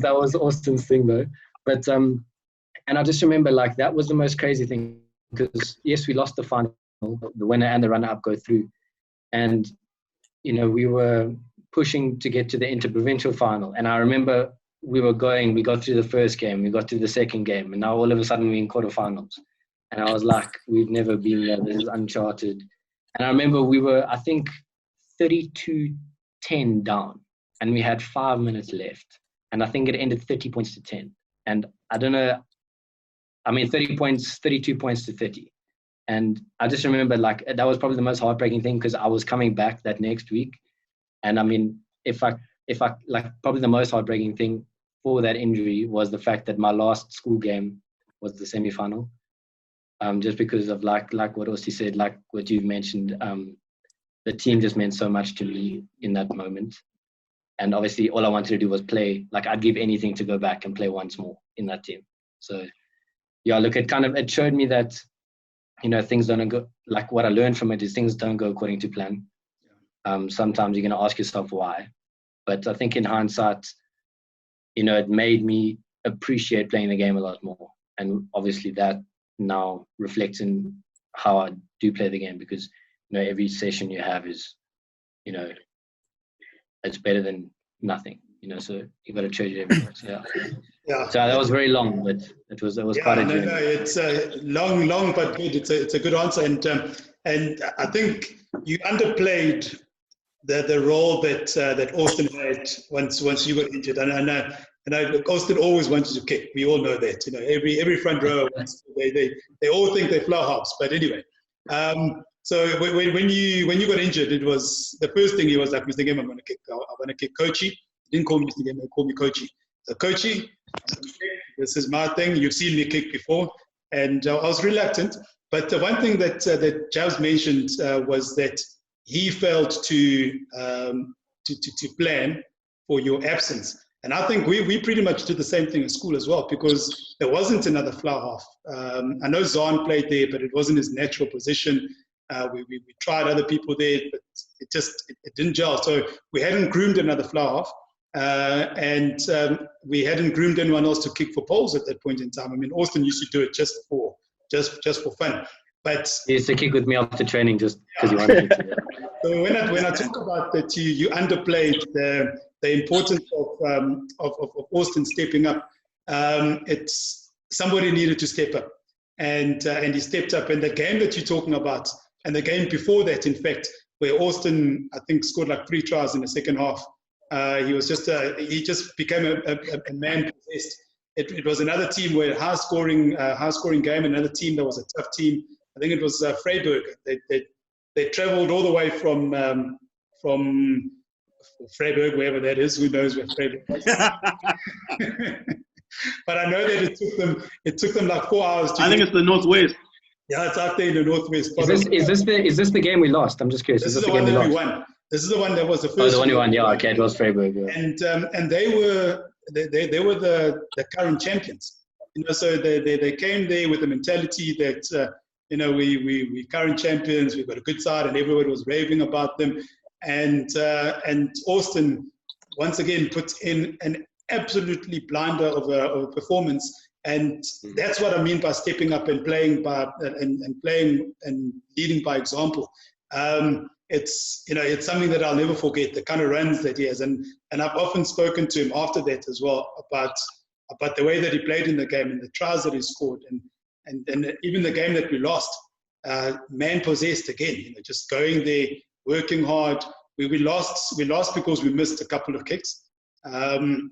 D: was Austin's thing, though. But and I just remember, like, that was the most crazy thing, because yes, we lost the final, the winner and the runner-up go through, and we were pushing to get to the interprovincial final. And I remember we got through the first game, we got through the second game, and now all of a sudden we're in quarterfinals. And I was like, we've never been there. This is uncharted. And I remember we were, I think, 32-10 down. And we had 5 minutes left. And I think it ended 30 points to 10. And I don't know, 32 points to 30. And I just remember, like, that was probably the most heartbreaking thing, because I was coming back that next week. And if I like, probably the most heartbreaking thing for that injury was the fact that my last school game was the semi-final. Just because of like what Osti said, like what you've mentioned, the team just meant so much to me in that moment. And obviously all I wanted to do was play. Like, I'd give anything to go back and play once more in that team. So yeah, look, it showed me that, things don't go, like, what I learned from it is things don't go according to plan. Sometimes you're going to ask yourself why. But I think in hindsight, it made me appreciate playing the game a lot more. And obviously that now reflects in how I do play the game, because every session you have is it's better than nothing, so you got to treasure every minute. Yeah. So that was very long, but it was quite a journey.
B: No, it's long but good. It's a good answer, and I think you underplayed the role that Austin had once you got injured, and Austin always wanted to kick. We all know that. Every front row, they all think they're flower house. But anyway, so when you got injured, it was the first thing he was like, Mr. Ngem, I'm going to kick Coachy. He didn't call me Mr. Ngem, he called me Coachy. So Coachy, this is my thing. You've seen me kick before, and I was reluctant. But the one thing that Javs mentioned was that he felt to plan your absence. And I think we pretty much did the same thing at school as well, because there wasn't another flower half. I know Zahn played there, but it wasn't his natural position. We tried other people there, but it didn't gel. So we hadn't groomed another flower half, and we hadn't groomed anyone else to kick for poles at that point in time. I mean, Austin used to do it just for fun. But
D: he used to kick with me after training just because he wanted to.
B: So when I talk about that, you underplayed the importance of Austin stepping up. It's somebody needed to step up, and he stepped up. And the game that you're talking about, and the game before that, in fact, where Austin, I think, scored like 3 tries in the second half. He just became a man possessed. It was another team where high scoring game. Another team that was a tough team. I think it was Freiburg. They travelled all the way from Freiburg, wherever that is. Who knows where Freiburg is? But I know that it took them like 4 hours.
C: I think it's the northwest.
B: Yeah, it's out there in the northwest.
D: Is this the game we lost? I'm just curious.
B: This is the one that we won. This is the one that was the first.
D: Oh, the one you won. Yeah, okay, it was Freiburg. Yeah.
B: And they were the current champions. So they came there with the mentality that we current champions. We've got a good side, and everybody was raving about them. And Austin once again puts in an absolutely blinder of a performance. And that's what I mean by stepping up and playing playing and leading by example. It's something that I'll never forget, the kind of runs that he has. And I've often spoken to him after that as well about the way that he played in the game and the tries that he scored, and even the game that we lost, man possessed again. Just going there, working hard. We lost because we missed a couple of kicks, and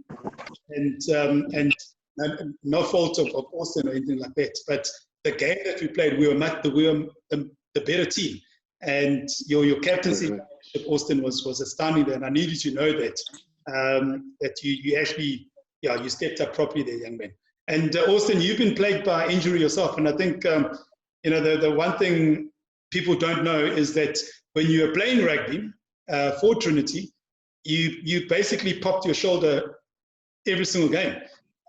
B: no fault of Austin or anything like that. But the game that we played, we were the better team. And your captaincy, Austin, was astounding there. And I needed to know that you actually, you stepped up properly there, young man. And Austin, you've been plagued by injury yourself. And I think, the one thing people don't know is that when you were playing rugby for Trinity, you basically popped your shoulder every single game.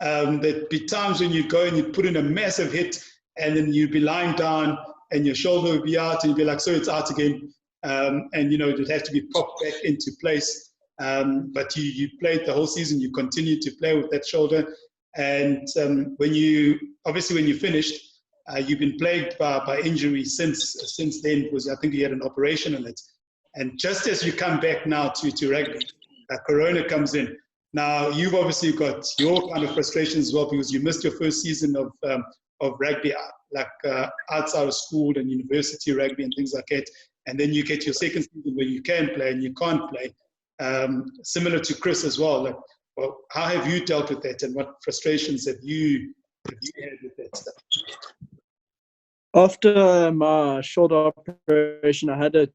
B: There'd be times when you'd go and you'd put in a massive hit, and then you'd be lying down and your shoulder would be out, and you'd be like, so it's out again. And it'd have to be popped back into place. But you played the whole season. You continued to play with that shoulder. And when you finished, you've been plagued by injury since then, because I think you had an operation on it. And just as you come back now to rugby, Corona comes in. Now, you've obviously got your kind of frustrations as well, because you missed your first season of rugby, outside of school and university rugby and things like that. And then you get your second season where you can play and you can't play. Similar to Chris as well. How have you dealt with that, and what frustrations have you had with that stuff?
E: After my shoulder operation, I had it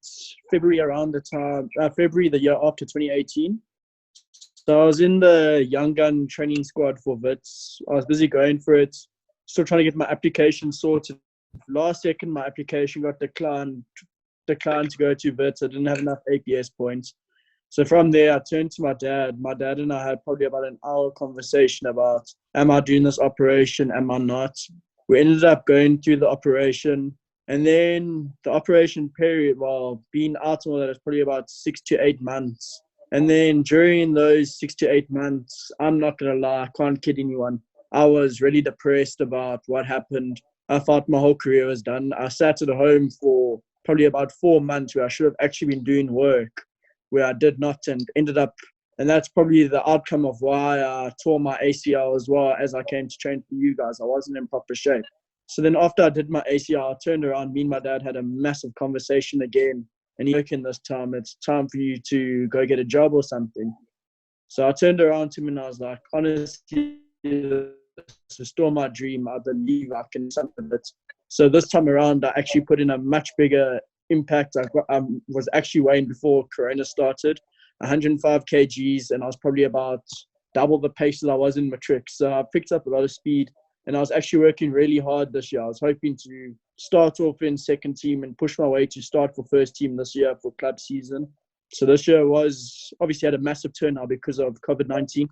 E: February the year after 2018. So I was in the young gun training squad for Wits. I was busy going for it, still trying to get my application sorted. Last second, my application got declined to go to Wits. I didn't have enough APS points. So from there, I turned to my dad. My dad and I had probably about an hour conversation about, am I doing this operation? Am I not? We ended up going through the operation. And then the operation period, while being out all that, is probably about 6 to 8 months. And then during those 6 to 8 months, I'm not going to lie, I can't kid anyone, I was really depressed about what happened. I thought my whole career was done. I sat at home for probably about 4 months where I should have actually been doing work, where I did not, and ended up, and that's probably the outcome of why I tore my ACL as well as I came to train for you guys. I wasn't in proper shape. So then after I did my ACL, I turned around, me and my dad had a massive conversation again. And he's working this time, it's time for you to go get a job or something. So I turned around to him and I was like, honestly, to restore my dream, I believe I can do something with it. So this time around, I actually put in a much bigger impact. I was actually weighing before Corona started, 105 kgs, and I was probably about double the pace that I was in matric. So I picked up a lot of speed, and I was actually working really hard this year. I was hoping to start off in second team and push my way to start for first team this year for club season. So this year was obviously had a massive turnout because of COVID-19.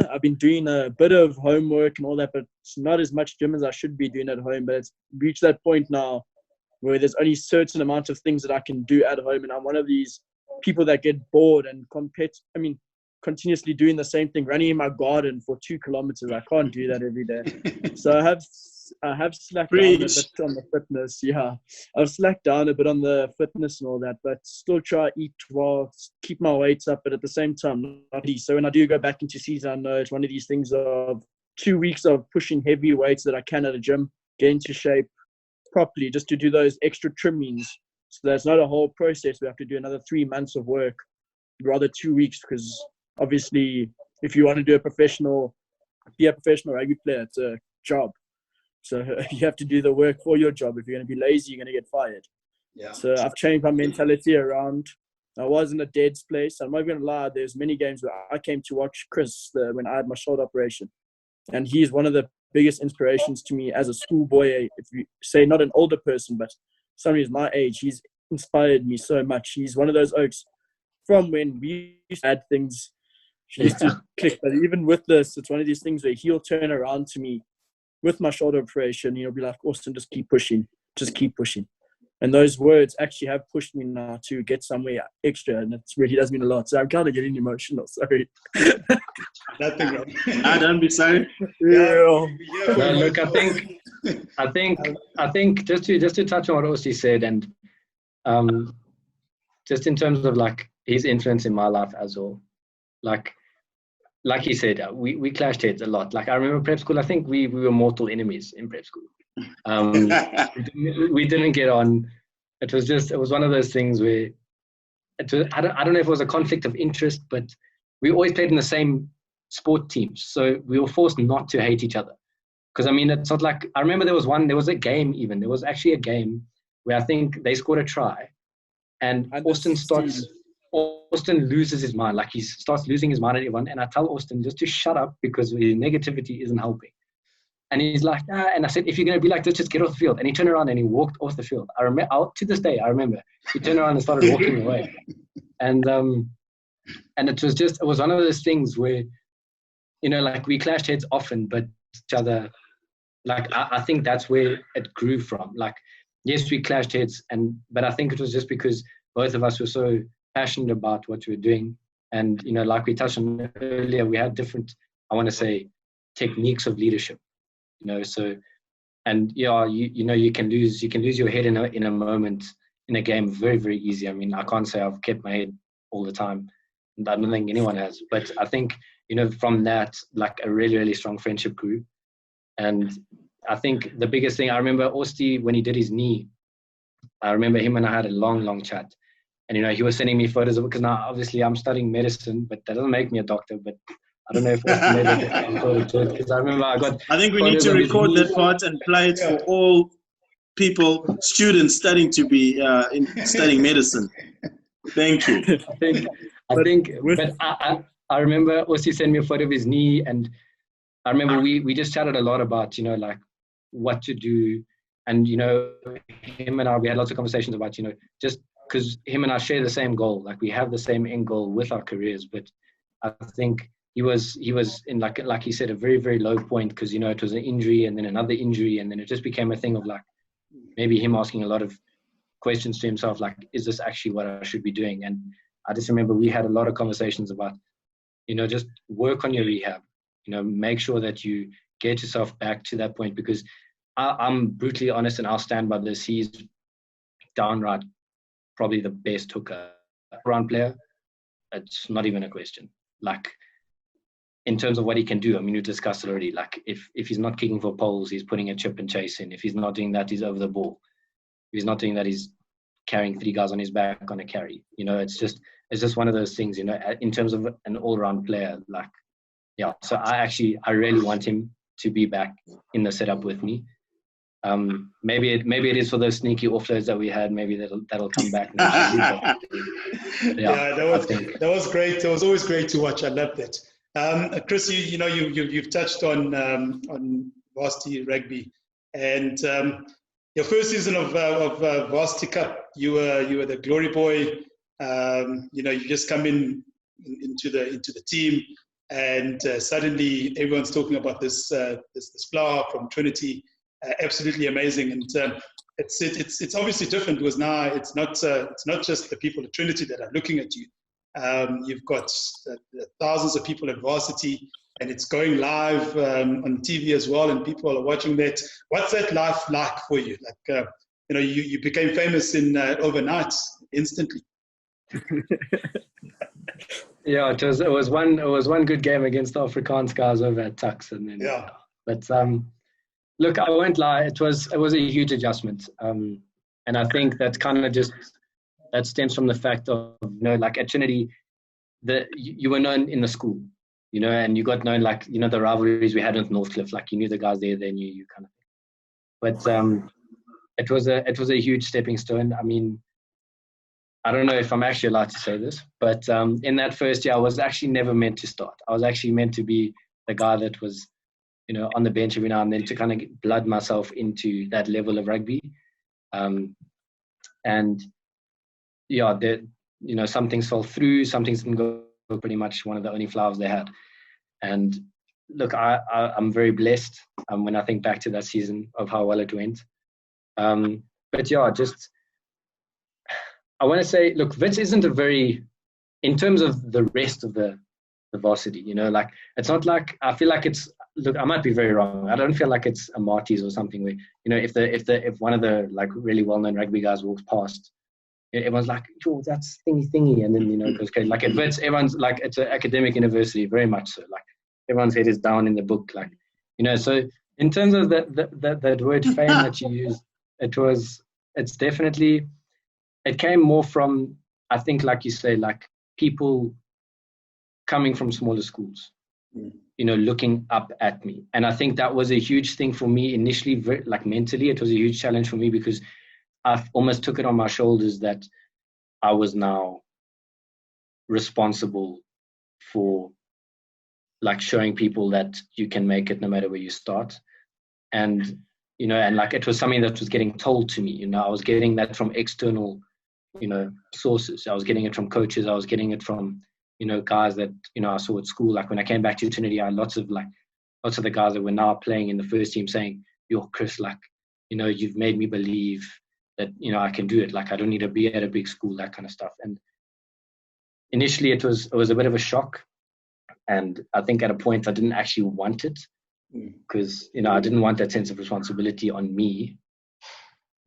E: I've been doing a bit of homework and all that, but it's not as much gym as I should be doing at home. But it's reached that point now where there's only certain amount of things that I can do at home. And I'm one of these people that get bored and continuously doing the same thing, running in my garden for 2 kilometers. I can't do that every day. So I have slacked down a bit on the fitness. Yeah, I've slacked down a bit on the fitness and all that, but still try to eat well, keep my weights up, but at the same time, not eat. So when I do go back into season, I know it's one of these things of 2 weeks of pushing heavy weights that I can at a gym, get into shape properly, just to do those extra trimmings. So that's not a whole process. We have to do another 3 months of work, rather 2 weeks, because obviously if you want to be a professional rugby player, it's a job. So you have to do the work for your job. If you're going to be lazy, you're going to get fired.
B: Yeah.
E: So I've changed my mentality around. I was in a dead place. I'm not going to lie. There's many games where I came to watch Chris when I had my shoulder operation. And he's one of the biggest inspirations to me as a schoolboy. If you say not an older person, but somebody who's my age, he's inspired me so much. He's one of those oaks from when we used to add things. She used to click. But even with this, it's one of these things where he'll turn around to me with my shoulder operation, he'll be like, Austin, just keep pushing. Just keep pushing. And those words actually have pushed me now to get somewhere extra. And it really does mean a lot. So I'm kind of getting emotional. Sorry.
B: Nothing wrong.
C: Don't be sorry.
E: Yeah.
D: No, look, I think just to touch on what Osti said, and just in terms of like his influence in my life as well, like he said, we clashed heads a lot. Like I remember prep school, I think we were mortal enemies in prep school. We didn't get on. It was one of those things where I don't know if it was a conflict of interest, but we always played in the same sport teams. So we were forced not to hate each other. Because I mean, it's not like, I remember there was a game even. There was actually a game where I think they scored a try and Austin loses his mind. Like he starts losing his mind at everyone. And I tell Austin just to shut up because his negativity isn't helping. And he's like, and I said, if you're going to be like this, just get off the field. And he turned around and he walked off the field. I remember, to this day, I remember. He turned around and started walking away. And it was one of those things where, you know, like we clashed heads often, but each other, like I think that's where it grew from. Like, yes, we clashed heads, but I think it was just because both of us were so passionate about what we were doing. And, you know, like we touched on earlier, we had different, I want to say, techniques of leadership, you know, so, and yeah, you know, you can lose your head in a moment in a game very, very easy. I mean, I can't say I've kept my head all the time. I don't think anyone has, but I think, you know, from that, like a really, really strong friendship grew. And I think the biggest thing, I remember Osti, when he did his knee, I remember him and I had a long, long chat. And, you know, he was sending me photos of it because now obviously I'm studying medicine, but that doesn't make me a doctor. But I don't know if Austin made it because I remember I
C: think we need to record that part and play it for all students studying to be studying medicine. Thank you.
D: I remember Osti sent me a photo of his knee, and I remember we just chatted a lot about, you know, like what to do. And, you know, him and I, we had lots of conversations about, you know, just because him and I share the same goal, like we have the same end goal with our careers. But I think he was in like he said, a very, very low point because, you know, it was an injury and then another injury. And then it just became a thing of like maybe him asking a lot of questions to himself, like, is this actually what I should be doing? And I just remember we had a lot of conversations about, you know, just work on your rehab, you know, make sure that you get yourself back to that point, because I'm brutally honest and I'll stand by this. He's downright probably the best hooker round player. It's not even a question. Like, in terms of what he can do, I mean, you discussed it already. Like, if he's not kicking for poles, he's putting a chip and chase in. If he's not doing that, he's over the ball. If he's not doing that, he's carrying 3 guys on his back on a carry. You know, it's just one of those things, you know, in terms of an all-round player. Like, yeah, so I really want him to be back in the setup with me. Maybe it is for those sneaky offloads that we had. Maybe that'll come back next year.
B: Yeah, that was great. It was always great to watch. I loved that. Chris, you've touched on varsity rugby, and your first season of Varsity Cup, you were the glory boy. You just come into the team, and suddenly everyone's talking about this flower from Trinity. Absolutely amazing, and it's obviously different because now it's not just the people at Trinity that are looking at you. You've got thousands of people at varsity, and it's going live on TV as well, and people are watching that. What's that life like for you? Like, you became famous in overnight, instantly.
D: Yeah, it was one good game against the Afrikaans guys over at Tuks, and then
B: Yeah.
D: But look, I won't lie, it was a huge adjustment, and I think that kind of that stems from the fact of, like at Trinity, you were known in the school, and you got known, like, the rivalries we had with Northcliffe, like you knew the guys there, they knew you, kind of thing. But it was a huge stepping stone. I mean, I don't know if I'm actually allowed to say this, but in that first year, I was actually never meant to start. I was actually meant to be the guy that was, on the bench every now and then, to kind of blood myself into that level of rugby. And yeah, some things fell through, some things didn't go. Pretty much one of the only flowers they had. And look, I'm very blessed when I think back to that season of how well it went. But yeah, I want to say, look, Wits isn't in terms of the rest of the varsity, like, it's not like, I feel like look, I might be very wrong. I don't feel like it's a Marty's or something where, if one of the, like, really well-known rugby guys walks past, everyone's like, "Oh, that's thingy," and then it goes crazy. Like at Wits, everyone's like, it's an academic university, very much so. Like everyone's head is down in the book, like, So in terms of that word fame that you used, it came more from, I think, like you say, like people coming from smaller schools, looking up at me, and I think that was a huge thing for me initially. Like mentally, it was a huge challenge for me because I almost took it on my shoulders that I was now responsible for, like, showing people that you can make it no matter where you start. And, and like, it was something that was getting told to me, I was getting that from external, sources. I was getting it from coaches. I was getting it from, guys that, I saw at school. Like when I came back to Trinity, I had lots of the guys that were now playing in the first team saying, "Yo, Chris, like, you've made me believe that, I can do it. Like, I don't need to be at a big school," that kind of stuff. And initially it was a bit of a shock. And I think at a point I didn't actually want it because, I didn't want that sense of responsibility on me.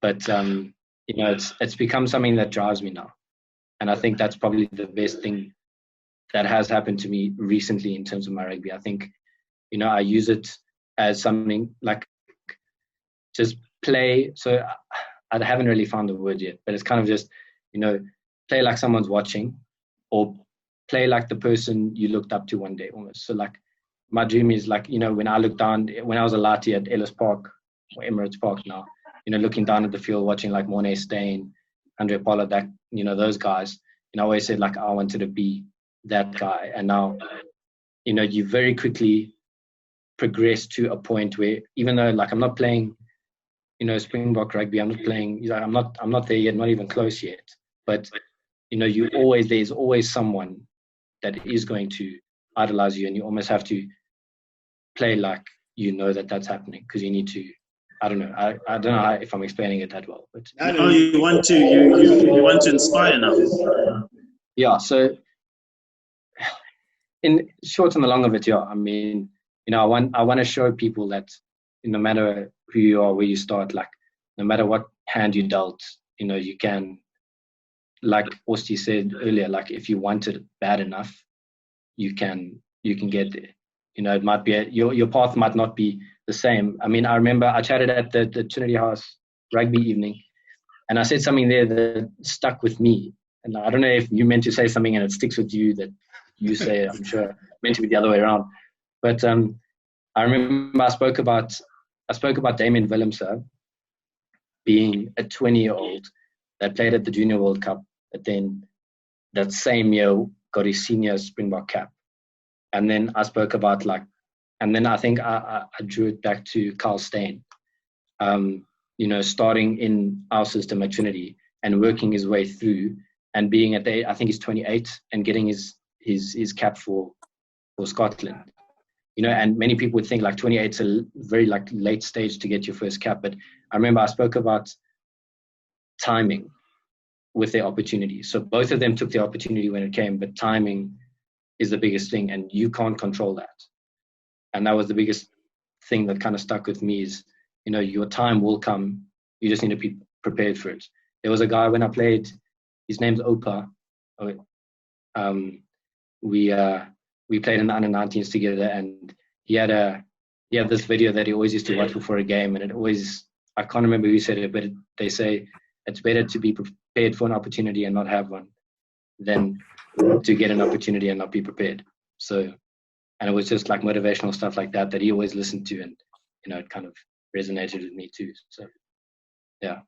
D: But, it's become something that drives me now. And I think that's probably the best thing that has happened to me recently in terms of my rugby. I think, I use it as something like just play. So I haven't really found the word yet, but it's kind of just, play like someone's watching, or play like the person you looked up to one day almost. So like my dream is like, when I look down, when I was a latte at Ellis Park or Emirates Park now, looking down at the field, watching like Mornay Steyn, Andre Pollard, that, those guys, I always said like I wanted to be that guy. And now, you very quickly progress to a point where, even though like I'm not playing, Springbok rugby, I'm not playing, I'm not there yet, not even close yet. But, there's always someone that is going to idolize you, and you almost have to play like that's happening, because you need to. I don't know. I don't know if I'm explaining it that well, but
C: you want to inspire now.
D: Yeah. So, in short and the long of it, yeah. I mean, I want to show people that no matter who you are, where you start, like no matter what hand you dealt, you can. Like Osti said earlier, like if you want it bad enough, you can get there. It might be your path might not be the same. I mean, I remember I chatted at the Trinity House rugby evening, and I said something there that stuck with me. And I don't know if you meant to say something and it sticks with you that you say. I'm sure meant to be the other way around. But I remember I spoke about Damien Willemse being a 20-year-old that played at the Junior World Cup, but then that same year got his senior Springbok cap. And then I spoke about and then I think I drew it back to Carl Steyn, starting in our system at Trinity and working his way through and being at the, I think he's 28, and getting his cap for Scotland. You know, and many people would think like 28 is a very like late stage to get your first cap. But I remember I spoke about timing with their opportunity. So both of them took the opportunity when it came, but timing is the biggest thing, and you can't control that. And that was the biggest thing that kind of stuck with me is, you know, your time will come. You just need to be prepared for it. There was a guy when I played, his name's Opa. We played in the under-19s together, and he had this video that he always used to watch before a game, and it always, I can't remember who said it, but they say it's better to be prepared for an opportunity and not have one than to get an opportunity and not be prepared. So, and it was just like motivational stuff like that he always listened to, and you know, it kind of resonated with me too. So, yeah.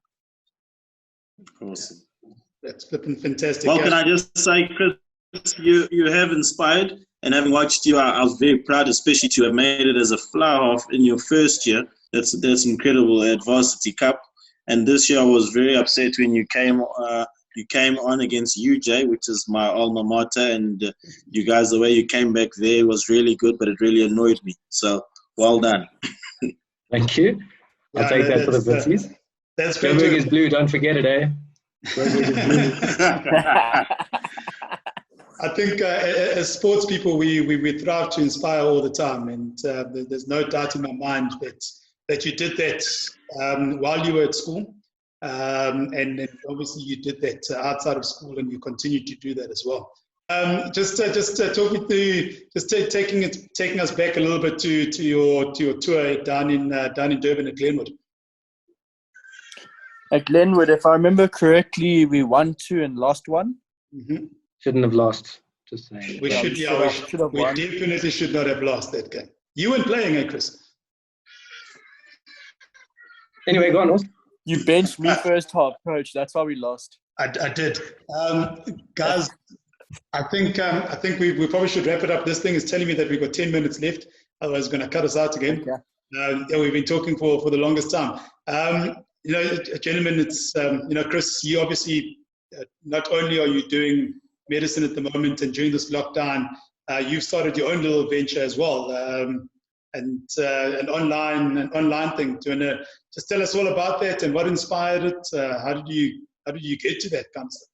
C: Awesome.
B: That's flipping fantastic.
C: Well, can I just say, Chris, you have inspired, and having watched you, I was very proud, especially to have made it as a flower half in your first year. That's incredible at Varsity Cup. And this year I was very upset when you came on against UJ, which is my alma mater, and you guys, the way you came back there was really good, but it really annoyed me. So, well done.
D: Thank you. I'll take that for the Vitsies.
B: That's great.
D: Joburg is blue, don't forget it, eh? Joburg is blue.
B: I think as sports people, we thrive to inspire all the time, and there's no doubt in my mind that you did that while you were at school, and obviously you did that outside of school, and you continue to do that as well. Just talk me through, taking us back a little bit to your tour down in Durban at Glenwood.
E: At Glenwood, if I remember correctly, we won 2 and lost 1.
B: Mm-hmm.
D: Shouldn't have lost. Just saying.
B: We definitely should not have lost that game. You weren't playing, eh, Chris?
D: Anyway, go on, Ross.
E: You benched me first half, coach. That's why we lost.
B: I did. Guys, I think we probably should wrap it up. This thing is telling me that we've got 10 minutes left. Otherwise, it's going to cut us out again. Okay. We've been talking for the longest time. You know, gentlemen, it's, you know, Chris, you obviously, not only are you doing medicine at the moment, and during this lockdown, you've started your own little venture as well, and an online thing. Do you want to just tell us all about that and what inspired it? How did you get to that kind of stuff?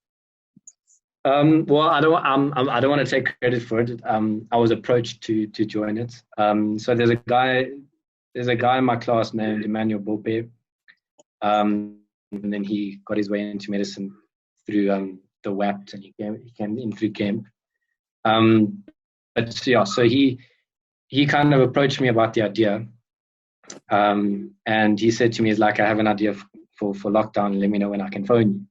D: Well, I don't want to take credit for it. I was approached to join it. So there's a guy in my class named Emmanuel Bope. And then he got his way into medicine through the WAPT, and he came in through camp. But yeah, so he kind of approached me about the idea, and he said to me, "Is like, I have an idea for lockdown. Let me know when I can phone you."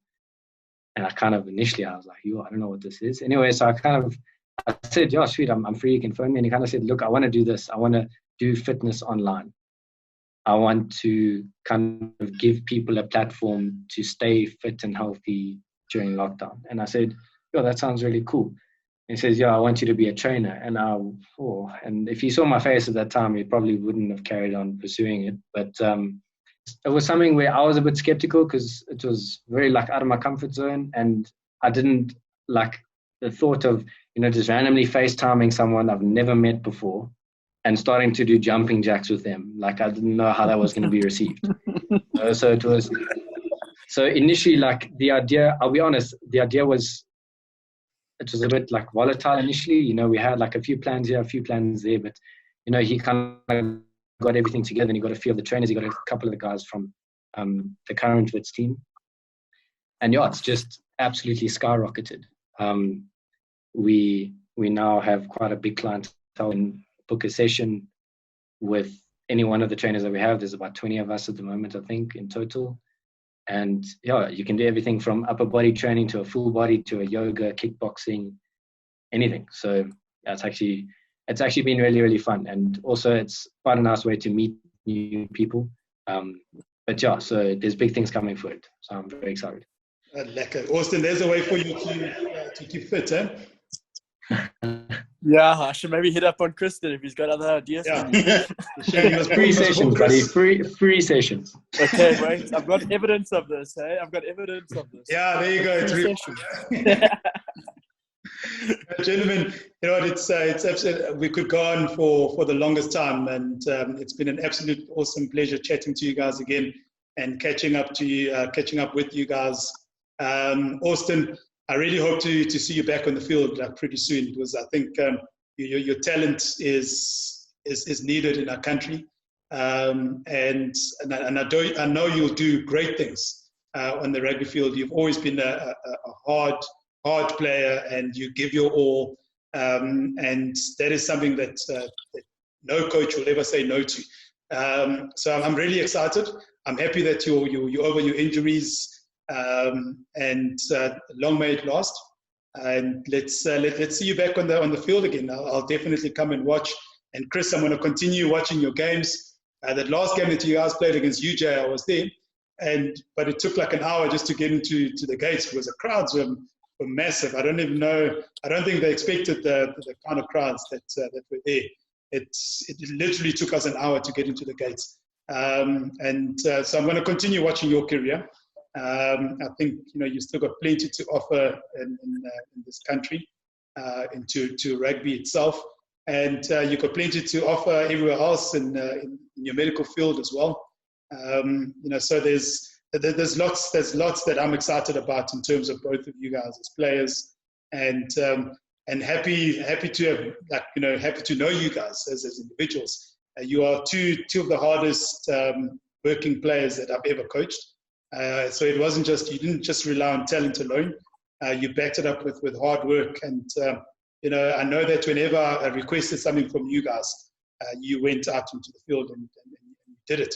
D: And I kind of initially I was like, "Yo, I don't know what this is." Anyway, so I said, "Yeah, sweet, I'm free. You can phone me." And he kind of said, "Look, I want to do this. I want to do fitness online. I want to kind of give people a platform to stay fit and healthy during lockdown." And I said, "Yo, that sounds really cool." And he says, "Yeah, I want you to be a trainer." And if he saw my face at that time, he probably wouldn't have carried on pursuing it. But it was something where I was a bit skeptical because it was very like out of my comfort zone, and I didn't like the thought of, you know, just randomly FaceTiming someone I've never met before and starting to do jumping jacks with them. Like, I didn't know how that was going to be received. So initially, like, the idea, I'll be honest, the idea was, it was a bit like volatile initially. You know, we had like a few plans here, a few plans there, but, you know, he kind of got everything together, and he got a few of the trainers. He got a couple of the guys from the current Wits team. And yeah, it's just absolutely skyrocketed. We now have quite a big clientele, and book a session with any one of the trainers that we have. There's about 20 of us at the moment, I think, in total. And yeah, you can do everything from upper body training to a full body to a yoga, kickboxing, anything. So yeah, it's actually been really, really fun. And also it's quite a nice way to meet new people. But yeah, so there's big things coming for it. So I'm very excited.
B: Lekker. Austin, there's a way for you to keep fit, eh?
E: Yeah, I should maybe hit up on Kristen if he's got other ideas for me.
B: Shame he was
D: Free
B: born
D: sessions,
B: before
D: buddy.
B: Chris.
D: Free sessions.
E: Okay, wait. I've got evidence of this, hey? I've got evidence of this.
B: Yeah, there you go. It's
E: Free session.
B: Gentlemen, you know what? It's absolute, we could go on for the longest time, and it's been an absolute awesome pleasure chatting to you guys again and catching up with you guys. Austin, I really hope to see you back on the field pretty soon, because I think your talent is needed in our country, and I know you'll do great things on the rugby field. You've always been a hard player, and you give your all, and that is something that no coach will ever say no to. So I'm really excited. I'm happy that you're over your injuries, and long may it last. And let's see you back on the field again. I'll definitely come and watch. And Chris, I'm going to continue watching your games. That last game that you guys played against UJ, I was there, but it took like an hour just to get into the gates because the crowds were massive. I don't even know. I don't think they expected the kind of crowds that were there. It literally took us an hour to get into the gates. So I'm going to continue watching your career. I think you still got plenty to offer in this country, into rugby itself, and you've got plenty to offer everywhere else in your medical field as well. So there's lots that I'm excited about in terms of both of you guys as players, and happy to know you guys as individuals. You are two of the hardest working players that I've ever coached. So it wasn't you didn't just rely on talent alone. You backed it up with hard work, and I know that whenever I requested something from you guys, you went out into the field and you did it.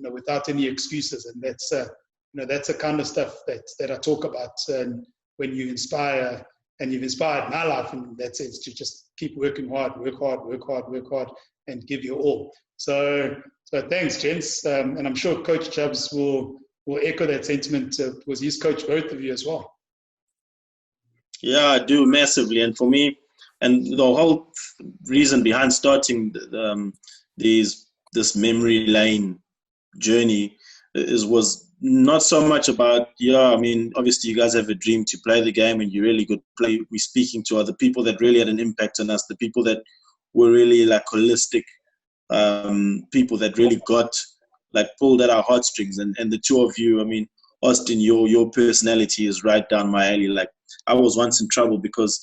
B: Without any excuses, and that's the kind of stuff that I talk about. And when you inspire, and you've inspired my life in that sense, to just keep working hard, work hard, and give your all. So thanks, gents, and I'm sure Coach Chubbs will echo that sentiment, because he's coached both of you as well.
C: Yeah, I do massively, and for me, and the whole reason behind starting this memory lane journey was not so much about, obviously you guys have a dream to play the game, and you really good play. We're speaking to other people that really had an impact on us, the people that were really like holistic, people that really pulled at our heartstrings, and the two of you, Austin, your personality is right down my alley. Like, I was once in trouble because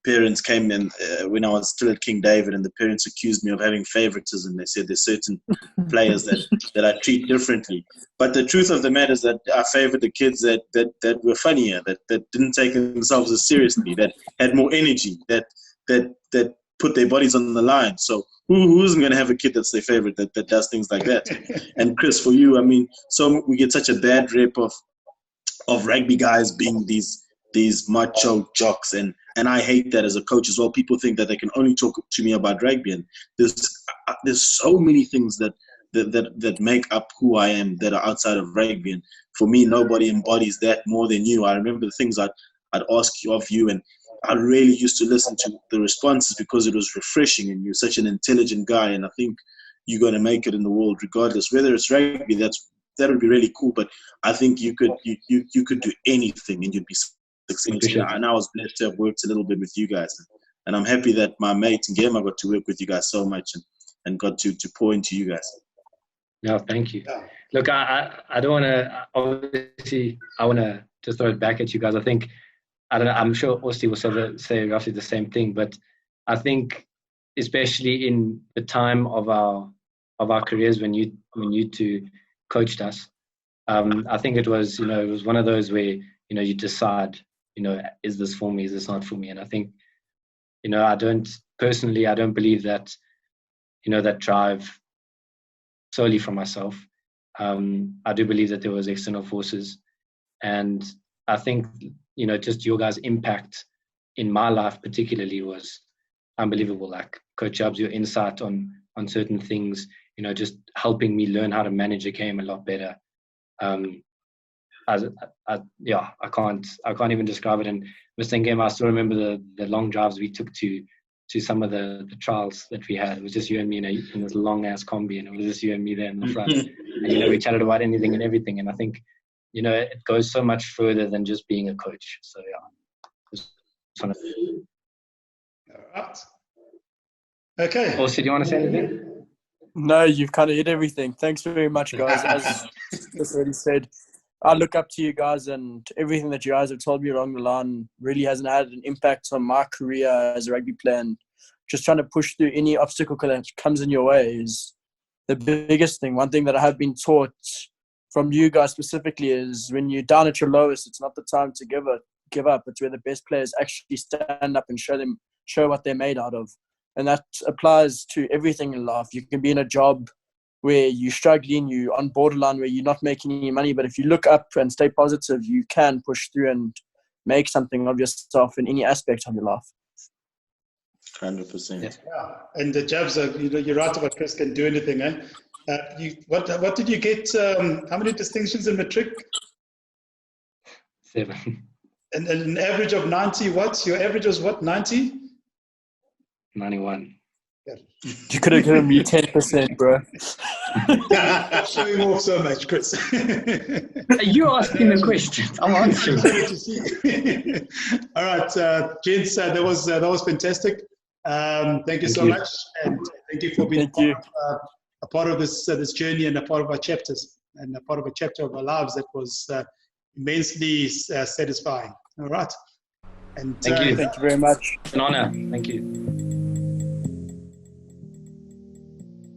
C: parents came in when I was still at King David, and the parents accused me of having favoritism. They said there's certain players that I treat differently. But the truth of the matter is that I favored the kids that were funnier, that didn't take themselves as seriously, that had more energy, that put their bodies on the line. So who isn't going to have a kid that's their favorite, that does things like that? And Chris, for you, so we get such a bad rep of rugby guys being these macho jocks, and I hate that as a coach as well. People think that they can only talk to me about rugby, and there's so many things that make up who I am that are outside of rugby, and for me, nobody embodies that more than you. I remember the things I'd ask of you, and I really used to listen to the responses because it was refreshing, and you're such an intelligent guy, and I think you're going to make it in the world regardless. Whether it's rugby, that would be really cool, but I think you could do anything and you'd be successful. And I was blessed to have worked a little bit with you guys, and I'm happy that my mate and Game, I got to work with you guys so much and got to pour into you guys.
D: No, thank you. Look, I don't want to, obviously, I want to just throw it back at you guys. I think, I don't know, I'm sure Austin will say roughly the same thing, but I think especially in the time of our careers when you two coached us, I think it was one of those where, you decide, is this for me, is this not for me? And I think, I don't believe that, that drive solely from myself. I do believe that there was external forces, and I think, just your guys' impact in my life particularly was unbelievable. Like Coach Chubbs, your insight on certain things, just helping me learn how to manage a game a lot better. I can't even describe it. And Mr. Ngema, I still remember the long drives we took to some of the trials that we had. It was just you and me in this long ass combi, and it was just you and me there in the front. And we chatted about anything and everything. And I think it goes so much further than just being a coach. So
B: All right. Okay.
D: Also, do you want to say anything?
E: No, you've kind of hit everything. Thanks very much, guys. As Chris already said, I look up to you guys, and everything that you guys have told me along the line really hasn't had an impact on my career as a rugby player. And just trying to push through any obstacle that comes in your way is the biggest thing. One thing that I have been taught from you guys specifically is when you're down at your lowest, it's not the time to give up. It's where the best players actually stand up and show what they're made out of. And that applies to everything in life. You can be in a job where you're struggling, you're on borderline, where you're not making any money. But if you look up and stay positive, you can push through and make something of yourself in any aspect of your life.
C: 100%.
B: Yeah. And the jabs are, you're right about Chris can do anything, eh? What did you get? How many distinctions in matric?
D: 7.
B: And an average of 90 what? Your average was what, 90?
D: 91.
B: Yeah.
E: You could have given me 10%, bro.
B: Showing off so much, Chris.
D: Are you asking the questions? I'm answering.
B: All right, gents, that was fantastic. Thank you so much, and thank you for being a part of this journey and a part of our chapters and a part of a chapter of our lives that was immensely satisfying. All right, and
E: thank you very much.
D: An honor. Thank you.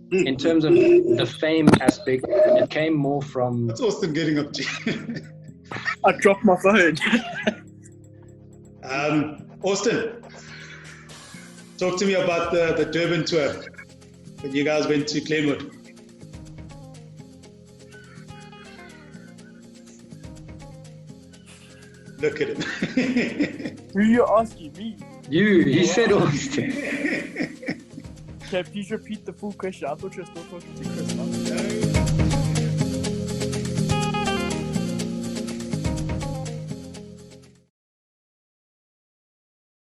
D: In terms of the fame aspect, it came more from...
B: What's Austin getting up to?
E: I dropped my phone.
B: Austin, talk to me about the Durban tour when you guys went to Glenwood. Look at him.
E: Who are you asking? Me?
D: You said Austin.
E: Can you please repeat the full question? I thought you were still talking to Chris.